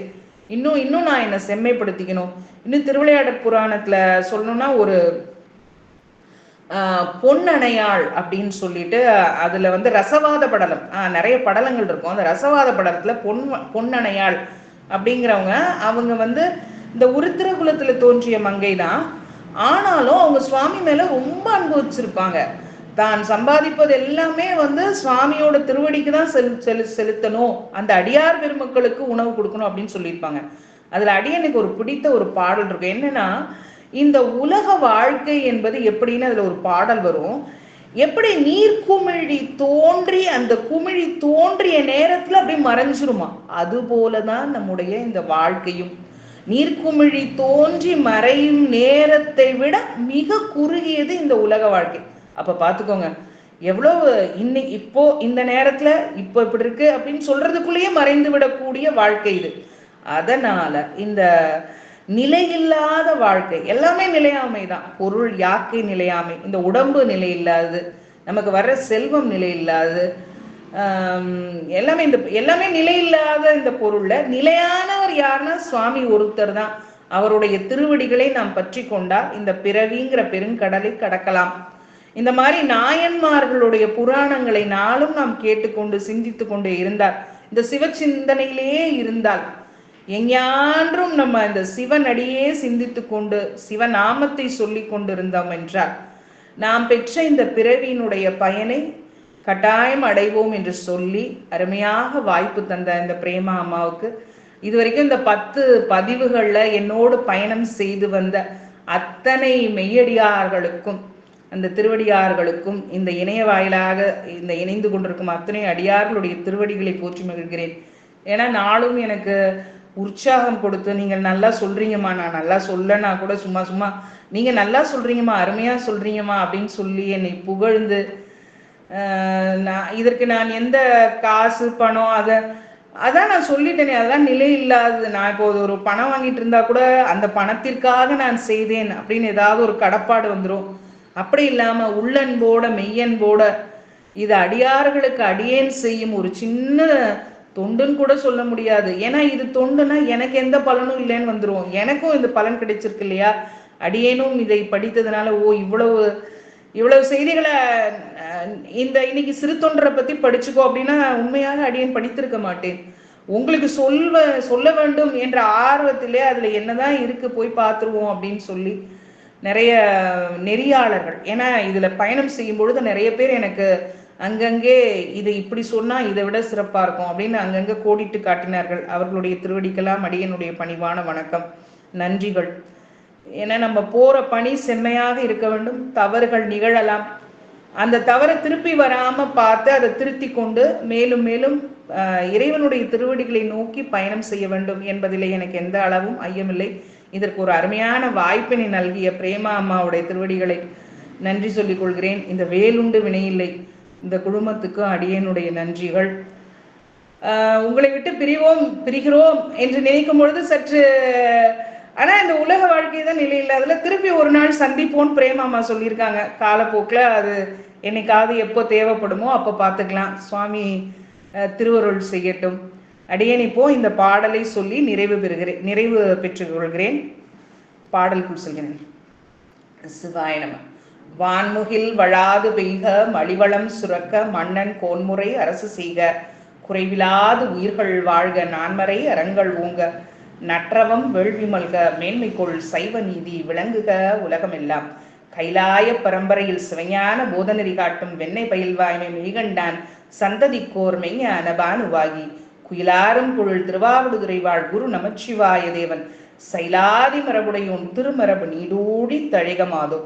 இன்னும் நான் என்னை செம்மைப்படுத்திக்கணும். இன்னும் திருவிளையாடற் புராணத்துல சொல்லணும்னா ஒரு பொன்னணையாள் அப்படின்னு சொல்லிட்டு அதுல ரசவாத படலம், நிறைய படலங்கள் இருக்கும். அந்த ரசவாத படலத்துல பொன்னணையாள் அப்படிங்கிறவங்க, அவங்க இந்த உருத்திர குலத்துல தோன்றிய மங்கை தான். ஆனாலும் அவங்க சுவாமி மேல ரொம்ப அன்பு வச்சிருப்பாங்க. தான் சம்பாதிப்பது எல்லாமே சுவாமியோட திருவடிக்கு தான் செலுத்தணும், அந்த அடியார் பெருமக்களுக்கு உணவு கொடுக்கணும் அப்படின்னு சொல்லியிருப்பாங்க. அதுல அடியனுக்கு ஒரு பிடித்த ஒரு பாடல் இருக்கு. என்னன்னா, இந்த உலக வாழ்க்கை என்பது எப்படின்னு அதுல ஒரு பாடல் வரும். எப்படி நீர்க்குமிழி தோன்றி அந்த குமிழி தோன்றிய நேரத்துல அப்படி மறைஞ்சிருமா, அது போலதான் நம்முடைய இந்த வாழ்க்கையும். நீர்க்குமிழி தோன்றி மறையும் நேரத்தை விட மிக குறுகியது இந்த உலக வாழ்க்கை. அப்ப பாத்துக்கோங்க எவ்வளவு இன்னைக்கு இப்போ இந்த நேரத்துல இப்போ இப்படி இருக்கு அப்படின்னு சொல்றதுக்குள்ளேயே மறைந்து விடக்கூடிய வாழ்க்கை இது. அதனால இந்த நிலையில்லாத வாழ்க்கை எல்லாமே நிலையாமை தான். பொருள் யாக்கை நிலையாமை, இந்த உடம்பு நிலை இல்லாது, நமக்கு வர்ற செல்வம் நிலை இல்லாது, எல்லாமே நிலை இல்லாத இந்த பொருள்ல நிலையானவர் யாருன்னா சுவாமி ஒருத்தர் தான். அவருடைய திருவடிகளை நாம் பற்றி கொண்டால் இந்த பிறவிங்கிற பெருங்கடலை கடக்கலாம். இந்த மாதிரி நாயன்மார்களுடைய புராணங்களை நாளும் நாம் கேட்டுக்கொண்டு சிந்தித்து கொண்டு இருந்தால், இந்த சிவ சிந்தனையிலேயே இருந்தால், எஞ்ஞான்றும் நம்ம இந்த சிவனடியே சிந்தித்து கொண்டு சிவநாமத்தை சொல்லி கொண்டிருந்தோம் என்றால் நாம் பெற்ற இந்த பிறவியினுடைய பயனை கட்டாயம் அடைவோம் என்று சொல்லி அருமையாக வாய்ப்பு தந்த இந்த பிரேமா அம்மாவுக்கு, இதுவரைக்கும் இந்த 10 பதிவுகள்ல என்னோடு பயணம் செய்து வந்த அத்தனை மெய்யடியார்களுக்கும் அந்த திருவடியார்களுக்கும் இந்த இணைய வாயிலாக இந்த இணைந்து கொண்டிருக்கும் அத்தனை அடியார்களுடைய திருவடிகளை போற்றி மகிழ்கிறேன். ஏன்னா நாளும் எனக்கு உற்சாகம் கொடுத்து, நீங்கள் நல்லா சொல்றீங்கம்மா, நான் நல்லா சொல்லனா கூட சும்மா சும்மா நீங்க நல்லா சொல்றீங்கம்மா, அருமையா சொல்றீங்கம்மா அப்படின்னு சொல்லி என்னை புகழ்ந்து, இதற்கு நான் எந்த காசு பணம் அதான் நான் சொல்லிட்டேனே, அதெல்லாம் நிலை இல்லாதது. நான் இப்போ ஒரு பணம் வாங்கிட்டு இருந்தா கூட அந்த பணத்திற்காக நான் செய்தேன் அப்படின்னு ஏதாவது ஒரு கடப்பாடு வந்துடும். அப்படி இல்லாம உள்ளன்போட மெய்யன்போட இது அடியார்களுக்கு அடியேன் செய்யும் ஒரு சின்ன தொண்டுன்னு கூட சொல்ல முடியாது. ஏன்னா இது தொண்டுனா எனக்கு எந்த பலனும் இல்லைன்னு வந்துடும். எனக்கும் இந்த பலன் கிடைச்சிருக்கு இல்லையா, அடியேனும் இதை படித்ததுனால இவ்வளவு செய்திகளை இந்த இன்னைக்கு சிறு தொண்டரை பத்தி படிச்சுக்கோ அப்படின்னா உண்மையாக அடியேன் படித்திருக்க மாட்டேன். உங்களுக்கு சொல்ல வேண்டும் என்ற ஆர்வத்திலே அதுல என்னதான் இருக்கு போய் பார்த்துருவோம் அப்படின்னு சொல்லி நிறைய நெறியாளர்கள், ஏன்னா இதுல பயணம் செய்யும் பொழுது நிறைய பேர் எனக்கு அங்கங்கே இது இப்படி சொன்னா இதை விட சிறப்பா இருக்கும் அப்படின்னு அங்கங்க கோடிட்டு காட்டினார்கள். அவர்களுடைய திருவடிக்கெல்லாம் அடியனுடைய பணிவான வணக்கம், நன்றிகள். ஏன்னா நம்ம போற பணி செம்மையாக இருக்க வேண்டும். தவறுகள் நிகழலாம், அந்த தவறை திருப்பி வராம பார்த்து அதை திருத்தி கொண்டு மேலும் மேலும் இறைவனுடைய திருவடிகளை நோக்கி பயணம் செய்ய வேண்டும் என்பதிலே எனக்கு எந்த அளவும் ஐயமில்லை. இதற்கு ஒரு அருமையான வாய்ப்பினை நல்கிய பிரேமா அம்மாவுடைய திருவடிகளை நன்றி சொல்லிக் கொள்கிறேன். இந்த வேலுண்டு வினையில்லை இந்த குடும்பத்துக்கும் அடியனுடைய நன்றிகள். உங்களை விட்டு பிரிகிறோம் என்று நினைக்கும் பொழுது சற்று, ஆனா இந்த உலக வாழ்க்கை தான் நிலை இல்லாததுல திருப்பி ஒரு நாள் சந்திப்போன்னு பிரேமாமா சொல்லியிருக்காங்க. காலப்போக்கில் அது என்னைக்காவது எப்போ தேவைப்படுமோ அப்போ பார்த்துக்கலாம். சுவாமி திருவருள் செய்யட்டும். அடியேன் இப்போ இந்த பாடலை சொல்லி நிறைவு பெற்றுக் கொள்கிறேன். பாடலுக்குள் செல்கிறேன். சிவாய நம. வான்முகில் வழாது பெய்க, மலிவளம் சுரக்க, மன்னன் கோன்முறை அரசு செய்க, குறைவிலாது உயிர்கள் வாழ்க, நான்மறை அறங்கள் ஓங்க, நற்றவம் வேள்வி மல்க, மேன்மைக்குள் சைவ நீதி விளங்குக உலகமெல்லாம், கைலாய பரம்பரையில் சிவஞான போதநெறி காட்டும் வெண்ணை பயில்வாய்மை மெய்கண்டான் சந்ததிக்கோர் மெய்ஞான பானுவாகி, குயிலாரும் பொருள் திருவாவடுதுறை வாழ் குரு நமச்சிவாய தேவன் சைலாதி மரபுடையோன் திருமரபு நீடூடி தழைகமாதோ.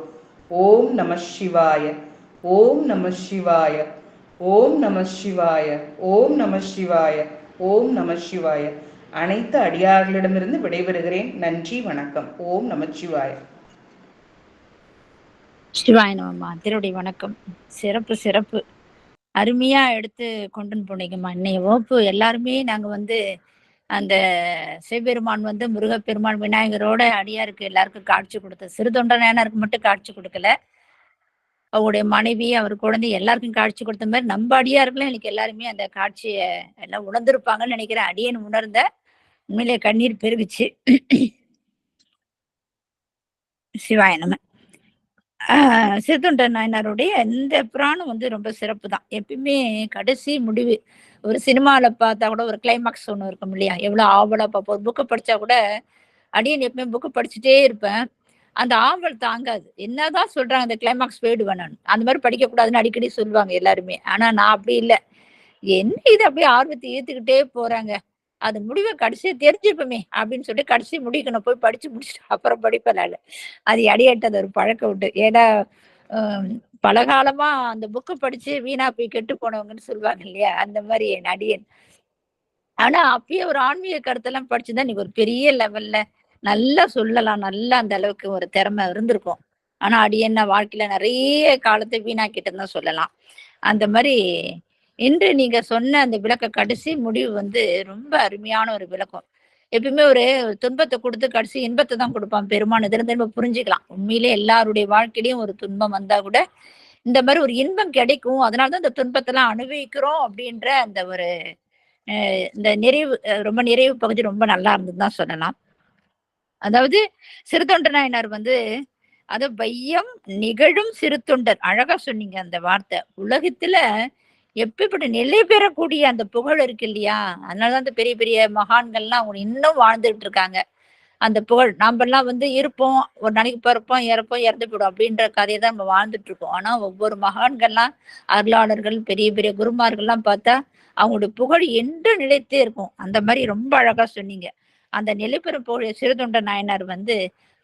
ஓம் நம சிவாய, ஓம் நம சிவாய, ஓம் நம சிவாய, ஓம் நம சிவாய, ஓம் நம சிவாய. அனைத்து அடியார்களிடமிருந்து விடைபெறுகிறேன். நன்றி, வணக்கம். ஓம் நம சிவாய. சிவாய நமம்மா. திருவடி வணக்கம். சிறப்பு சிறப்பு, அருமையா எடுத்து கொண்டு போனீங்கம்மா. இன்னைய வகுப்பு எல்லாருமே நாங்க அந்த சிவபெருமான் முருகப்பெருமான் விநாயகரோட அடியாருக்கு எல்லாருக்கும் காட்சி கொடுத்த, சிறு தொண்டனாருக்கு மட்டும் காட்சி கொடுக்கல, அவருடைய மனைவி அவர் குழந்தை எல்லாருக்கும் காட்சி கொடுத்த மாதிரி நம்ம அடியாருக்குலாம் எனக்கு எல்லாருமே அந்த காட்சியை எல்லாம் உணர்ந்திருப்பாங்கன்னு நினைக்கிறேன். அடியேன் உணர்ந்த உண்மையிலே கண்ணீர் பெருகுச்சு. சிவாய நம. சிறுத்தொண்ட நாயனாருடைய இந்த புராணம் ரொம்ப சிறப்பு தான். எப்பயுமே கடைசி முடிவு ஒரு சினிமால பார்த்தா கூட ஒரு கிளைமாக்ஸ் ஒண்ணு இருக்கும் இல்லையா, எவ்வளவு ஆவலா பார்ப்போம். ஒரு புக்கை படிச்சா கூட அடியேன் எப்பயுமே புக்கு படிச்சுட்டே இருப்பேன். அந்த ஆவல் தாங்காது, என்னதான் சொல்றாங்க அந்த கிளைமாக்ஸ் போயிடுவேன் நான். அந்த மாதிரி படிக்க கூடாதுன்னு அடிக்கடி சொல்லுவாங்க எல்லாருமே. ஆனா நான் அப்படி இல்லை, என்ன இது அப்படியே ஆர்வத்தை ஏத்துக்கிட்டே போறாங்க, அது முடிவை கடைசியை தெரிஞ்சுப்போமே அப்படின்னு சொல்லிட்டு கடைசி முடிக்கணும், போய் படிச்சு முடிச்சுட்டு அப்புறம் படிப்பேன். அது அடியாட்டது ஒரு பழக்கம் உண்டு. ஏன்னா பலகாலமா அந்த புக்கு படிச்சு வீணா போய் கெட்டு போனவங்கன்னு சொல்லுவாங்க இல்லையா, அந்த மாதிரி என் அடியன். ஆனா அப்பயே ஒரு ஆன்மீக கருத்தெல்லாம் படிச்சுதான் நீங்க ஒரு பெரிய லெவல்ல நல்லா சொல்லலாம். நல்லா அந்த அளவுக்கு ஒரு திறமை இருந்திருக்கும். ஆனா அடியேன் வாழ்க்கையில நிறைய காலத்தை வீணாக்கிட்டேன்னு தான் சொல்லலாம். அந்த மாரி இன்று நீங்க சொன்ன அந்த விளக்க கடைசி முடிவு வந்து ரொம்ப அருமையான ஒரு விளக்கம். எப்பயுமே ஒரு துன்பத்த குடுத்து கடைசி இன்பத்த தான் குடுப்பான் பெருமான். இதுலருந்து நம்ம புரிஞ்சுக்கலாம். உண்மையிலே எல்லாருடைய வாழ்க்கையிலயும் ஒரு துன்பம் வந்தா கூட, இந்த மாரி ஒரு இன்பம் கிடைக்கும். அதனால தான் இந்த துன்பத்தெல்லாம் அனுபவிக்கிறோம் அப்படின்ற அந்த ஒரு இந்த நிறைவு ரொம்ப நிறைவு பகுதி ரொம்ப நல்லா இருந்ததுன்னு தான் சொல்லலாம். அதாவது சிறுத்தொண்ட நாயனார் வந்து அது வையம் நிகழும் சிறுத்தொண்டர். அழகா சொன்னீங்க அந்த வார்த்தை. உலகத்துல எப்படிப்பட்ட நிலை பெறக்கூடிய அந்த புகழ் இருக்கு இல்லையா? அதனாலதான் அந்த பெரிய பெரிய மகான்கள்லாம் அவங்க இன்னும் வாழ்ந்துட்டு இருக்காங்க. அந்த புகழ் நாமெல்லாம் வந்து இருப்போம், ஒரு நாளைக்கு பிறப்போம், இறப்போம், இறந்து போயிடும் அப்படின்ற கதையை தான் நம்ம வாழ்ந்துட்டு இருக்கோம். ஆனா ஒவ்வொரு மகான்கள்லாம், அருளாளர்கள், பெரிய பெரிய குருமார்கள்லாம் பார்த்தா அவங்களுடைய புகழ் என்று நிலைத்தே இருக்கும். அந்த மாதிரி ரொம்ப அழகா சொன்னீங்க. அந்த நிலை பெறும் புகழ் சிறுதொண்ட நாயனார் வந்து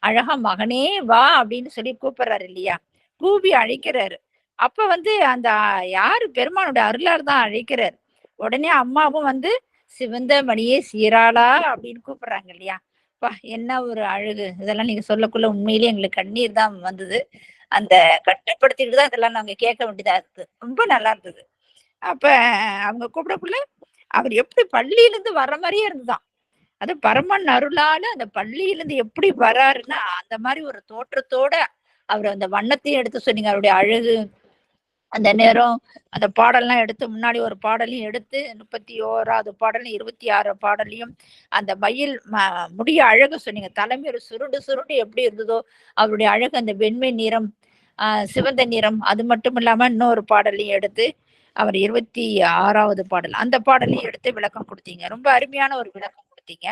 அழகா மகனே வா அப்படின்னு சொல்லி கூப்பிடுறாரு இல்லையா? கூவி அழைக்கிறாரு. அப்ப வந்து அந்த யாரு பெருமானுடைய அருளார் தான் அழைக்கிறாரு. உடனே அம்மாவும் வந்து சிவந்த மணியே சீராளா அப்படின்னு கூப்பிடுறாங்க இல்லையா? அப்பா என்ன ஒரு அழகு! இதெல்லாம் நீங்க சொல்லக்குள்ள உண்மையிலேயே எங்களுக்கு கண்ணீர் தான் வந்தது. அந்த கட்டுப்படுத்திட்டு தான் இதெல்லாம் நாங்க கேட்க வேண்டியதா இருந்தது. ரொம்ப நல்லா இருந்தது. அப்ப அவங்க கூப்பிடக்குள்ள அவர் எப்படி பள்ளியிலிருந்து வர்ற மாரியே இருந்துதான். அது பரமன் அருளால அந்த பள்ளியிலிருந்து எப்படி வராருன்னா, அந்த மாரி ஒரு தோற்றத்தோட அவர் அந்த வண்ணத்தையும் எடுத்து சொன்னீங்க. அவருடைய அழகு, அந்த நேரம், அந்த பாடல்லாம் எடுத்து முன்னாடி ஒரு பாடலையும் எடுத்து 31வது பாடலும், 26 பாடலையும் அந்த மயில் முடிய அழகு சொன்னீங்க. தலைமையில சுருண்டு சுருண்டு எப்படி இருந்ததோ, அவருடைய அழகு அந்த வெண்மை நிறம், சிவந்த நிறம். அது மட்டும் இல்லாம இன்னொரு பாடலையும் எடுத்து, அவர் 26வது பாடல். அந்த பாடலையும் எடுத்து விளக்கம் குடுத்தீங்க. ரொம்ப அருமையான ஒரு விளக்கம் குடுத்தீங்க.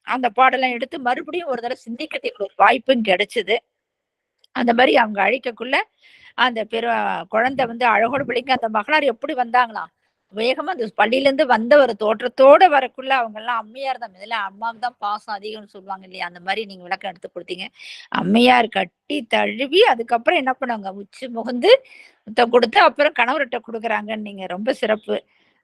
அந்த பாடலாம் எடுத்து மறுபடியும் ஒரு தடவ சிந்திக்கிறதுக்கு ஒரு வாய்ப்பும் கிடைச்சது. அந்த மாரி அவங்க அழைக்கக்குள்ள, அந்த குழந்தை வந்து அழகோட பிள்ளைங்க அந்த மகளார் எப்படி வந்தாங்களாம்? வேகமா அந்த பள்ளியிலேருந்து வந்த ஒரு தோற்றத்தோட வரக்குள்ள அவங்கலாம் அம்மையார் தான். முதல்ல அம்மாவுக்கு தான் பாசம் அதிகம்னு சொல்லுவாங்க இல்லையா? அந்த மாரி நீங்க விளக்கம் எடுத்து குடுத்தீங்க. அம்மையார் கட்டி தழுவி அதுக்கப்புறம் என்ன பண்ணாங்க? உச்சி முகந்து முத்தம் குடுத்து, அப்புறம் கணவர்ட்ட குடுக்குறாங்கன்னு நீங்க ரொம்ப சிறப்பு.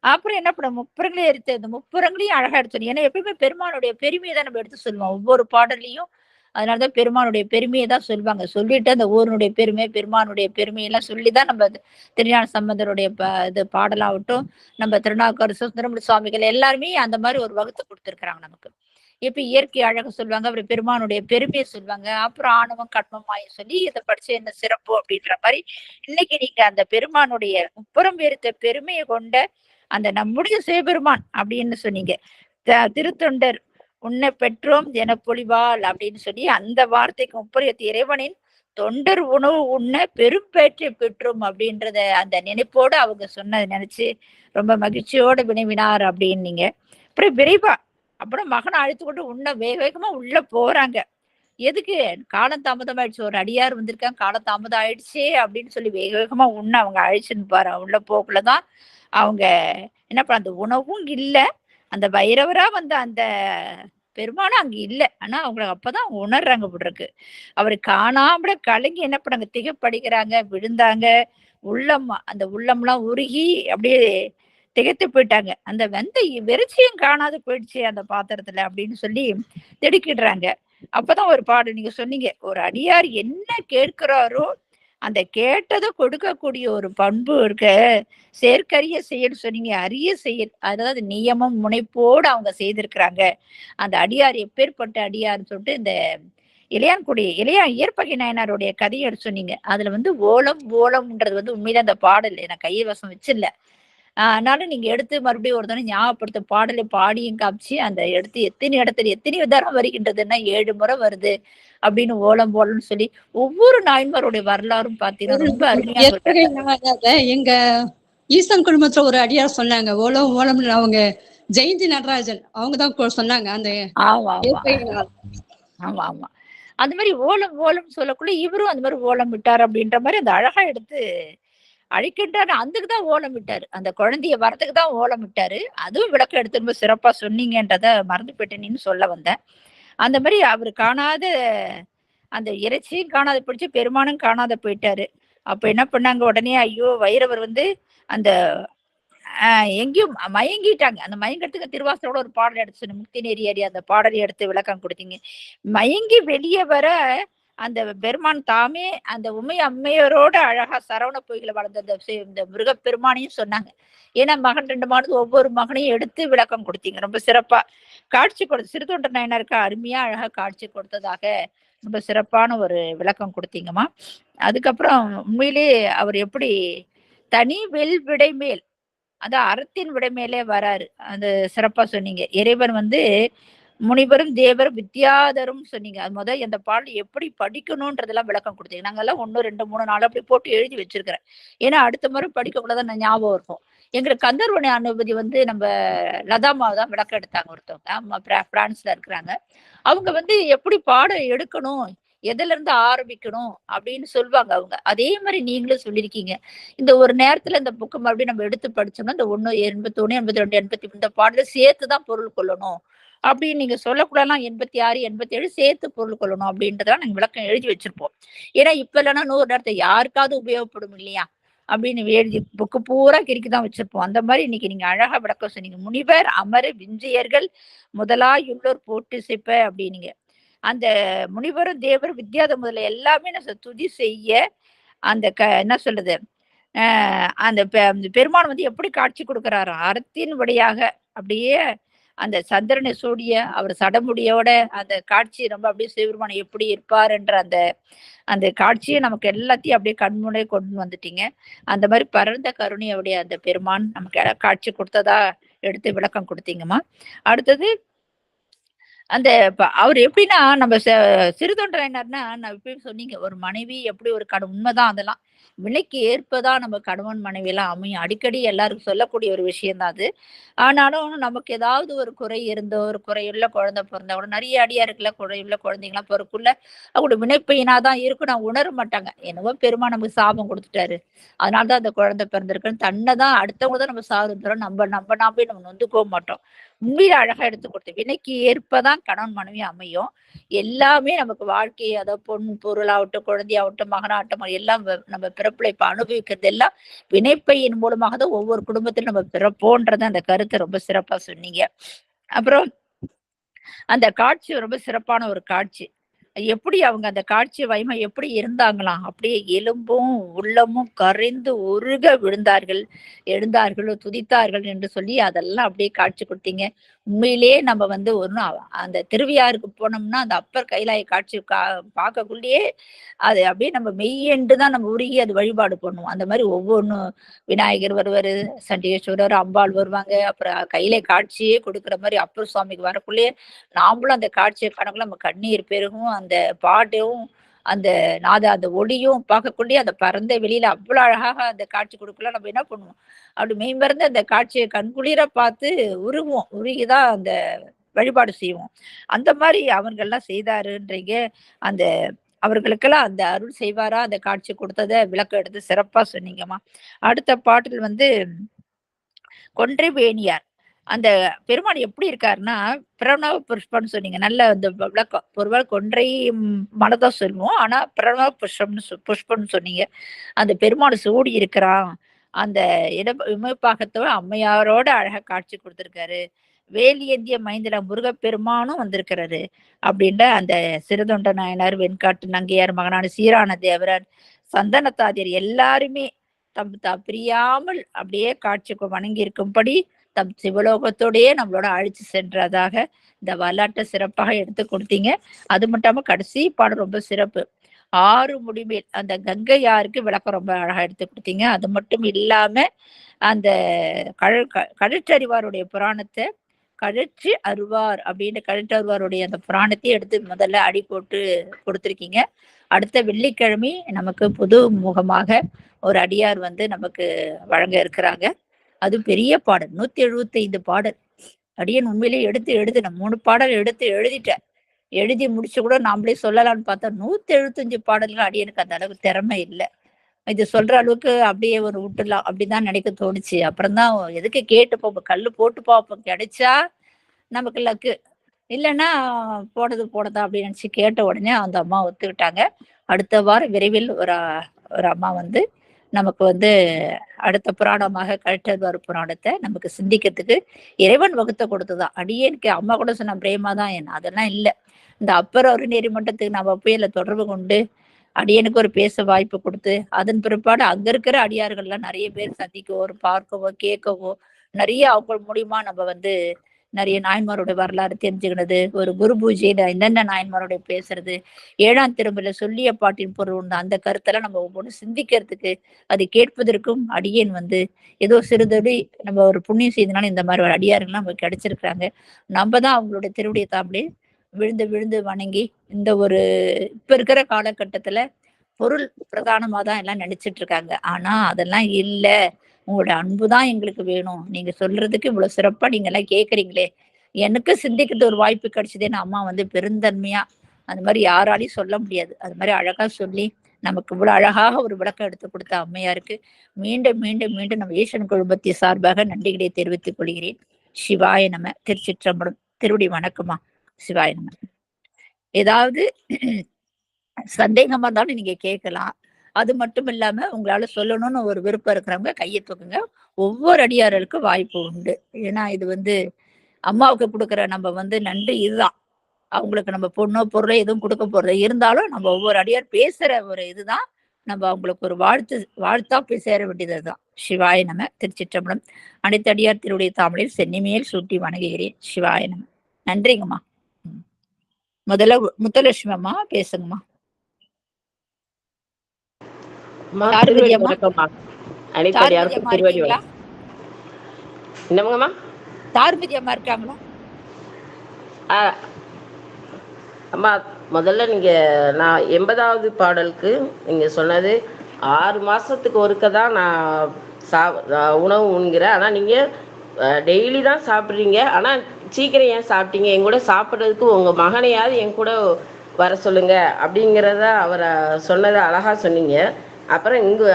அப்புறம் என்ன பண்ண முப்புறங்களே எடுத்து இந்த முப்புறங்களையும் அழகா எடுத்து சொன்னீங்க. ஏன்னா எப்பயுமே பெருமானுடைய பெருமைய தான் நம்ம எடுத்து சொல்லுவோம். ஒவ்வொரு பாடல்லையும் அதனாலதான் பெருமானுடைய பெருமையை தான் சொல்லுவாங்க. சொல்லிட்டு அந்த ஊரினுடைய பெருமை, பெருமானுடைய பெருமையெல்லாம் சொல்லிதான் நம்ம திருஞான சம்பந்தருடைய இது பாடலாகட்டும், நம்ம திருநாவுக்கரசு, சுந்தரமூர்த்தி சுவாமிகள் எல்லாருமே அந்த மாதிரி ஒரு வகுத்து கொடுத்துருக்குறாங்க நமக்கு. இப்ப இயற்கை அழகு சொல்லுவாங்க, அப்புறம் பெருமானுடைய பெருமையை சொல்லுவாங்க, அப்புறம் ஆணவம் கட்மமாயும் சொல்லி இதை படிச்சு என்ன சிறப்பு அப்படின்ற மாதிரி இன்னைக்கு நீங்க அந்த பெருமானுடைய முப்புறம் வேறுத்த பெருமையை கொண்ட அந்த நம்முடைய சிவபெருமான் அப்படின்னு சொன்னீங்க. திருத்தொண்டர் உன்னை பெற்றோம் என பொழிவாள் அப்படின்னு சொல்லி அந்த வார்த்தைக்கு முப்பரியத்து இறைவனின் தொண்டர் உணவு உண்ண பெரும் பேற்றை பெற்றோம் அப்படின்றத அந்த நினைப்போடு அவங்க சொன்னதை நினைச்சு ரொம்ப மகிழ்ச்சியோட வினவினார் அப்படின்னீங்க. அப்புறம் விரைவா அப்புறம் மகனை அழைத்து கொண்டு உன்ன வேக வேகமா உள்ள போறாங்க. எதுக்கு? காலம் தாமதம் ஆயிடுச்சு, ஒரு அடியார் வந்திருக்காங்க, காலம் தாமதம் ஆயிடுச்சே அப்படின்னு சொல்லி வேக வேகமா உன்ன அவங்க அழைச்சுன்னு பாரு. உள்ள போக்குள்ளதான் அவங்க என்ன பண்ண, அந்த உணவும் இல்லை, அந்த வைரவரா வந்த அந்த பெருமானும் அங்க இல்ல. ஆனா அவங்களுக்கு அப்பதான் அவங்க உணர்றாங்க போட்டிருக்கு. அவரு காணாமட கலங்கி என்ன பண்ணாங்க, திகைப்படைக்கிறாங்க, விழுந்தாங்க. உள்ளம் அந்த உள்ளம்லாம் உருகி அப்படியே திகைத்து போயிட்டாங்க. அந்த வெந்த வெறிச்சியும் காணாது போயிடுச்சு அந்த பாத்திரத்துல அப்படின்னு சொல்லி திடுக்கிடுறாங்க. அப்பதான் ஒரு பாடு நீங்க சொன்னீங்க, ஒரு அடியார் என்ன கேட்கிறாரோ அந்த கேட்டதை கொடுக்கக்கூடிய ஒரு பண்பு இருக்க, செயற்கரிய செயல் சொன்னீங்க, அரிய செயல். அதாவது நியமம் முனைப்போடு அவங்க செய்திருக்கிறாங்க. அந்த அடியார் எப்பேற்பட்ட அடியார்னு சொல்லிட்டு இந்த இளையான்குடி இயற்பகை நாயனாருடைய கதையை எடுத்து சொன்னீங்க. அதுல வந்து ஓலம் ஓலம்ன்றது வந்து உண்மையில அந்த பாடல் நான் கைவசம் வச்சில்ல. அதனால நீங்க எடுத்து மறுபடியும் ஒரு தடவை ஞாபகப்படுத்த பாடலை பாடியும் காமிச்சு அந்த எடுத்து எத்தனை இடத்துல எத்தனை தரம் வருகின்றதுன்னா 7 முறை வருது அப்படின்னு ஓலம் ஓலம்னு சொல்லி ஒவ்வொரு நாயன்மாருடைய வரலாறும் பாத்தீங்கன்னா ரொம்ப அருமையா எங்க ஈசன் குடும்பத்துல ஒரு அடியார் சொன்னாங்க, ஓலம் ஓலம்னு. அவங்க ஜெயந்தி நடராஜன் அவங்கதான் சொன்னாங்க அந்த. ஆமா ஆமா ஆமா அந்த மாதிரி ஓலம் ஓலம் சொல்லக்குள்ள இவரும் அந்த மாதிரி ஓலம் விட்டார் அப்படின்ற மாதிரி அந்த அழகா எடுத்து அழிக்கின்றாரு. அதுக்குதான் ஓலம் விட்டாரு, அந்த குழந்தைய வரத்துக்கு தான் ஓலம் விட்டாரு. அதுவும் விளக்கம் எடுத்து ரொம்ப சிறப்பா சொன்னீங்கன்றத மறந்து போயிட்டேன்னு சொல்ல வந்தேன். அந்த மாதிரி அவரு காணாத அந்த இறைச்சியும் காணாத போயிடுச்சு, பெருமானும் காணாத போயிட்டாரு. அப்ப என்ன பண்ணாங்க, உடனே ஐயோ வைரவர் வந்து அந்த எங்கேயும் மயங்கிட்டாங்க. அந்த மயங்கத்துக்கு திருவாசகோட ஒரு பாடல் எடுத்து சொன்னீங்க. முக்தி நெறி அறிய அந்த பாடலை எடுத்து விளக்கம் கொடுத்தீங்க. மயங்கி வெளியே வர அந்த பெருமான் தாமே அந்த உமை அம்மையரோட அழகா சரவண பொய்களை வளர்ந்த இந்த முருகப்பெருமானையும் சொன்னாங்க. ஏன்னா மகன் 2 மகனுக்கு ஒவ்வொரு மகனையும் எடுத்து விளக்கம் கொடுத்தீங்க. ரொம்ப சிறப்பா காட்சி கொடுத்து சிறுதொண்ட நாயனாருக்கு அருமையா அழகா காட்சி கொடுத்ததாக ரொம்ப சிறப்பான ஒரு விளக்கம் கொடுத்தீங்கம்மா. அதுக்கப்புறம் உண்மையிலே அவர் எப்படி தனி வெல் விடை மேல் அதான் அறத்தின் விடை மேலே வராரு. அந்த சிறப்பா சொன்னீங்க. இறைவன் முனிவரும் தேவரும் வித்யாதரும் சொன்னீங்க. அது அந்த பாடல் எப்படி படிக்கணும்ன்றதெல்லாம் விளக்கம் கொடுத்தீங்க. நாங்கெல்லாம் 1 2 3 4 அப்படி போட்டு எழுதி வச்சிருக்கிறேன். ஏன்னா அடுத்த முறை படிக்க கூடாதான் ஞாபகம் இருக்கும். எங்களுக்கு கந்தர்வனை அனுபதி நம்ம லதாமா தான் விளக்கம் எடுத்தாங்க ஒருத்தவங்க. பிரான்ஸ்ல இருக்கிறாங்க. அவங்க எப்படி பாடம் எடுக்கணும், எதுல இருந்து ஆரம்பிக்கணும் அப்படின்னு சொல்லுவாங்க அவங்க. அதே மாதிரி நீங்களும் சொல்லியிருக்கீங்க. இந்த ஒரு நேரத்துல இந்த புக்கு மறுபடியும் நம்ம எடுத்து படிச்சோம்னா இந்த 1 81 82 83 இந்த பாடல சேர்த்துதான் பொருள் கொள்ளணும் அப்படின்னு நீங்க சொல்லக்கூடாதான். 86 87 சேர்த்து பொருள் கொள்ளணும் அப்படின்றதான் நாங்க விளக்கம் எழுதி வச்சிருப்போம். ஏன்னா இப்ப இல்லைன்னா 100 நேரத்தை யாருக்காவது உபயோகப்படும் இல்லையா அப்படின்னு எழுதி புக்கு பூரா கிறுக்கிதான் வச்சிருப்போம். அந்த மாதிரி இன்னைக்கு நீங்க அழகா விளக்கம் சொன்னீங்க. முனிவர் அமர விஞ்சையர்கள் முதலாயுள்ளோர் போட்டு சிப்ப அப்படின்னீங்க. அந்த முனிவரும் தேவரும் வித்யாத முதல்ல எல்லாமே துதி செய்ய அந்த என்ன சொல்றது அந்த பெருமான் எப்படி காட்சி கொடுக்கிறாரோ அறத்தின் வழியாக அப்படியே அந்த சந்திரனை சூடிய அவர் சடமுடியோட அந்த காட்சி ரொம்ப அப்படியே சிவபெருமான் எப்படி இருப்பார் என்ற அந்த காட்சியை நமக்கு எல்லாத்தையும் அப்படியே கண்முனை கொண்டு வந்துட்டீங்க. அந்த மாதிரி பரந்த கருணையுடைய அந்த பெருமான் நமக்கு காட்சி கொடுத்ததா எடுத்து விளக்கம் கொடுத்தீங்கம்மா. அடுத்தது அந்த அவர் எப்படின்னா நம்ம சிறுதொண்டரைனர்னா நான் இப்பயும் சொன்னீங்க ஒரு மனைவி எப்படி ஒரு உண்மைதான். அதெல்லாம் விலைக்கு ஏற்பதான் நம்ம கணவன் மனைவி எல்லாம் அமையும். அடிக்கடி எல்லாருக்கும் சொல்லக்கூடிய ஒரு விஷயம் தான் அது. ஆனாலும் நமக்கு ஏதாவது ஒரு குறை இருந்தோ ஒரு குறையுள்ள குழந்தை பிறந்தா கூட நிறைய அடியா இருக்குல்ல குறையுள்ள குழந்தைங்களாம் பிறக்குள்ள அவங்களோட வினைப்பையினாதான் இருக்கும். நான் உணர மாட்டாங்க. என்னவோ பெருமா நமக்கு சாபம் கொடுத்துட்டாரு அதனாலதான் அந்த குழந்தை பிறந்திருக்குன்னு தன்னைதான் அடுத்தவங்க தான் நம்ம சாதுறோம். நம்ம நொந்துக்க மாட்டோம். உண்மையில அழகா எடுத்து கொடுத்து வினைக்கு ஏற்பதான் கணவன் மனைவி அமையும். எல்லாமே நமக்கு வாழ்க்கையை அதாவது பொருளாகட்டும் குழந்தையாகட்டும் மகனாகட்டும் எல்லாம் நம்ம பிறப்புல இப்ப அனுபவிக்கிறது எல்லாம் வினைப்பையின் மூலமாக தான் ஒவ்வொரு குடும்பத்திலும் நம்ம பிறப்போன்றத அந்த கருத்தை ரொம்ப சிறப்பா சொன்னீங்க. அப்புறம் அந்த காட்சி ரொம்ப சிறப்பான ஒரு காட்சி. எப்படி அவங்க அந்த காட்சி வயமா எப்படி இருந்தாங்களாம் அப்படியே எலும்பும் உள்ளமும் கரைந்து உருக விழுந்தார்கள் எழுந்தார்கள் துதித்தார்கள் என்று சொல்லி அதெல்லாம் அப்படியே காட்சி கொடுத்தீங்க. உண்மையிலேயே நம்ம ஒன்னும் அந்த திருவியாருக்கு போனோம்னா அந்த அப்பர் கைலாய காட்சி பார்க்கக்குள்ளேயே அது அப்படியே நம்ம மெய்யென்றுதான் நம்ம உருகி அது வழிபாடு பண்ணுவோம். அந்த மாதிரி ஒவ்வொன்றும் விநாயகர் வருவாரு, சண்டீஸ்வரர், அம்பாள் வருவாங்க. அப்புறம் கையில காட்சியே கொடுக்குற மாதிரி அப்பர் சுவாமிக்கு வரக்குள்ளேயே நாமளும் அந்த காட்சியை கணக்குள்ள நம்ம கண்ணீர் பெருகும். அந்த பாட்டும் அந்த அந்த ஒளியும் பார்க்கக்கூடிய அந்த பரந்த வெளியில அவ்வளவு அழகாக அந்த காட்சி கொடுக்கல நம்ம என்ன பண்ணுவோம் அப்படி மெய்மறந்து அந்த காட்சியை கண்குளிர பார்த்து உருகுவோம். உருகிதான் அந்த வழிபாடு செய்வோம். அந்த மாதிரி அவங்கெல்லாம் செய்தாருன்றீங்க. அந்த அவர்களுக்கெல்லாம் அந்த அருள் செய்வாரா அந்த காட்சி கொடுத்ததை விளக்கம் எடுத்து சிறப்பா சொன்னீங்கம்மா. அடுத்த பாட்டில் கொன்றை வேணியார் அந்த பெருமாள் எப்படி இருக்காருன்னா பிரணவ புஷ்பம்னு சொன்னீங்க. நல்ல அந்த விளக்கம். ஒருவேளை கொன்றை மனதான் சொல்லுவோம். ஆனா பிரணவ புஷ்பம்னு சொன்னீங்க. அந்த பெருமாள் சூடி இருக்கிறான். அந்த இமைப்பாகத்தோட அம்மையாரோட அழகா காட்சி கொடுத்திருக்காரு. வேலி ஏந்திய மைந்தல முருகப்பெருமானும் வந்திருக்கிறாரு அப்படின்ற அந்த சிறுதொண்ட நாயனார், வெண்காட்டு நங்கையார், மகனான சீரான தேவரன், சந்தனத்தாதியர் எல்லாருமே பிரியாமல் அப்படியே காட்சிக்கு வணங்கி இருக்கும்படி தம் சிவலோகத்தோடையே நம்மளோட அழிச்சு சென்றதாக இந்த வரலாற்றை சிறப்பாக எடுத்து கொடுத்தீங்க. அது மட்டும் கடைசி பாடம் ரொம்ப சிறப்பு. 6 முடிமேல் அந்த கங்கையாருக்கு விளக்கம் ரொம்ப அழகா எடுத்து கொடுத்தீங்க. அது மட்டும் இல்லாம அந்த கழற்றறிவாருடைய புராணத்தை கழற்றி அருவார் அப்படின்னு கழற்றருவாருடைய அந்த புராணத்தையும் எடுத்து முதல்ல அடி போட்டு கொடுத்துருக்கீங்க. அடுத்த வெள்ளிக்கிழமை நமக்கு புது முகமாக ஒரு அடியார் நமக்கு வழங்க இருக்கிறாங்க. அது பெரிய பாடல் 175 பாடல். அடியன் உண்மையிலேயே எழுதினேன் 3 பாடல் எடுத்து எழுதிட்டேன். எழுதி முடிச்சு கூட நாமளே சொல்லலாம்னு பார்த்தா 175 பாடல்கள் அடியனுக்கு அந்த அளவுக்கு திறமை இல்லை. இது சொல்ற அளவுக்கு அப்படியே ஒரு விட்டுலாம் அப்படிதான் நினைக்க தோணுச்சு. அப்புறம்தான் எதுக்கு கேட்டு போப்போம், கல்லு போட்டு பார்ப்போம், கிடைச்சா நமக்கு லக்கு, இல்லைன்னா போனதா அப்படின்னு நினைச்சு கேட்ட உடனே அந்த அம்மா ஒத்துக்கிட்டாங்க. அடுத்த வாரம் விரைவில் ஒரு அம்மா நமக்கு வந்து அடுத்த புராணமாக கழற்றவர் புராணத்தை நமக்கு சிந்திக்கிறதுக்கு இறைவன் வகுத்த கொடுத்ததான். அடியேனுக்கு அம்மா கூட சொன்ன பிரேமா தான் என்ன, அதெல்லாம் இல்லை. இந்த அப்பர் அருநெறி மன்றத்துக்கு நம்ம புயல தொடர்பு கொண்டு அடியனுக்கு ஒரு பேச வாய்ப்பு கொடுத்து, அதன் பிற்பாடு அங்க இருக்கிற அடியார்கள்லாம் நிறைய பேர் சந்திக்கவோ, பார்க்கவோ, கேட்கவோ, நிறைய அவங்க மூலியமா நம்ம வந்து நிறைய நாயன்மாரோட வரலாறு தெரிஞ்சுக்கினது, ஒரு குரு பூஜையில என்னென்ன நாயன்மாரோட பேசுறது, 7ஆம் திருமுறையில சொல்லிய பாட்டின் பொருள் உண்டு, அந்த கருத்தெல்லாம் நம்ம ஒவ்வொன்று சிந்திக்கிறதுக்கு, அதை கேட்பதற்கும் அடியேன் வந்து ஏதோ சிறிதடி நம்ம ஒரு புண்ணியம் செய்தனால இந்த மாதிரி ஒரு அடியார்கள்லாம் நமக்கு கிடைச்சிருக்கிறாங்க. நம்ம தான் அவங்களுடைய திருவடியை தாம்பளே விழுந்து விழுந்து வணங்கி இந்த ஒரு இப்ப இருக்கிற காலகட்டத்துல பொருள் பிரதானமா தான் எல்லாம் நினைச்சிட்டு இருக்காங்க. ஆனா அதெல்லாம் இல்ல, உங்களோட அன்புதான் எங்களுக்கு வேணும். நீங்க சொல்றதுக்கு இவ்வளவு சிறப்பா நீங்க எல்லாம் கேக்குறீங்களே, எனக்கு சிந்திக்கிறது ஒரு வாய்ப்பு கிடைச்சதுன்னு அம்மா வந்து பெருந்தன்மையா அந்த மாதிரி யாராலையும் சொல்ல முடியாது. அது மாதிரி அழகா சொல்லி நமக்கு இவ்வளவு அழகாக ஒரு விளக்கம் எடுத்து கொடுத்த அம்மையாருக்கு மீண்டும் மீண்டும் மீண்டும் நம்ம ஈசன் குழுமத்திய சார்பாக நன்றிகளை தெரிவித்துக் கொள்கிறேன். சிவாய நம. திருச்சிற்றம்பலம். திருவடி வணக்கமா. சிவாய நம. ஏதாவது சந்தேகமா இருந்தாலும் நீங்க கேட்கலாம். அது மட்டும் இல்லாம உங்களால சொல்லணும்னு ஒரு விருப்பம் இருக்கிறவங்க கையை தூக்குங்க. ஒவ்வொரு அடியார்களுக்கும் வாய்ப்பு உண்டு. ஏன்னா இது வந்து அம்மாவுக்கு கொடுக்குற நம்ம வந்து நன்றி இதுதான். அவங்களுக்கு நம்ம பொண்ணோ பொருளோ எதுவும் கொடுக்க போறது இருந்தாலும் நம்ம ஒவ்வொரு அடியார் பேசுற ஒரு இதுதான் நம்ம அவங்களுக்கு ஒரு வாழ்த்தா போய் சேர வேண்டியதுதான். சிவாய நம. திருச்சிற்றம்பலம். அனைத்து அடியார் திருவுடைய தாமரையில் சென்னிமேல் சூட்டி வணங்குகிறேன். சிவாய நம. நன்றிங்கம்மா. முதல்ல முத்துலட்சுமி அம்மா பேசுங்கம்மா. திருவடி வணக்கம்மா. அனைத்து திருவடி வணக்கம். என்னங்கம்மா? தார்மதி அம்மா இருக்காங்களா? அம்மா முதல்ல நீங்க நான் 80வது பாடலுக்கு நீங்க சொன்னது 6 மாசத்துக்கு ஒருக்க தான் நான் உணவு உண்கிறேன். ஆனா நீங்க டெய்லி தான் சாப்பிட்றீங்க. ஆனா சீக்கிரம் ஏன் சாப்பிட்டீங்க? என் கூட சாப்பிட்றதுக்கு உங்க மகனையாவது என் கூட வர சொல்லுங்க அப்படிங்கிறத அவரை சொன்னதை அழகா சொன்னீங்க. அப்புறம் இங்கு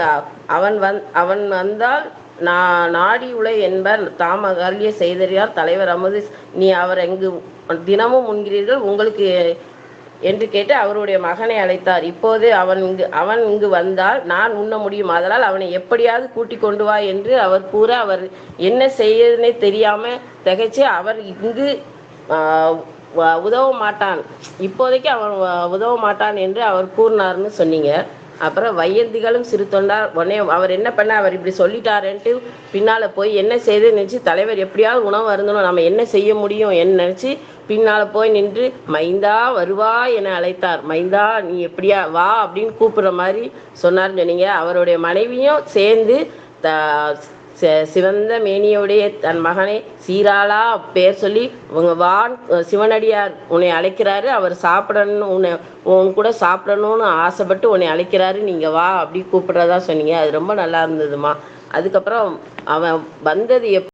அவன் வந்தால் நான் நாடி உலை என்பர் தாம அகலிய செய்தறியார் தலைவர் அமுது நீ அவர் எங்கு தினமும் உண்கிறீர்கள் உங்களுக்கு என்று கேட்டு அவருடைய மகனை அழைத்தார். இப்போது அவன் இங்கு வந்தால் நான் உண்ண முடியும், அதனால் அவனை எப்படியாவது கூட்டிக் கொண்டு வா என்று அவர் கூற அவர் என்ன செய்யறதுனே தெரியாம திகைச்சு அவர் இங்கு உதவ மாட்டான், இப்போதைக்கு அவன் உதவ மாட்டான் என்று அவர் கூறினார்னு சொன்னீங்க. அப்புறம் வையந்திகளும் சிறு தொண்டார் உடனே அவர் என்ன பண்ண, அவர் இப்படி சொல்லிட்டாருன்ட்டு பின்னால போய் என்ன செய்து நினைச்சு தலைவர் எப்படியாவது உணவு அருந்தணும், நம்ம என்ன செய்ய முடியும் என்ன நினைச்சு பின்னால போய் நின்று மைந்தா வருவா என அழைத்தார். மைந்தா நீ எப்படியா வா அப்படின்னு கூப்பிடுற மாதிரி சொன்னார்னு சொன்னீங்க. அவருடைய மனைவியும் சேர்ந்து சிவந்த மேனியோடைய தன் மகனை சீராளா பேர் சொல்லி உங்க வான் சிவனடியார் உன்னை அழைக்கிறாரு, அவர் சாப்பிடணும் உன் கூட சாப்பிடணும்னு ஆசைப்பட்டு உன்னை அழைக்கிறாரு, நீங்க வா அப்படி கூப்பிடுறதா சொன்னீங்க. அது ரொம்ப நல்லா இருந்ததுமா. அதுக்கப்புறம் அவன் வந்தது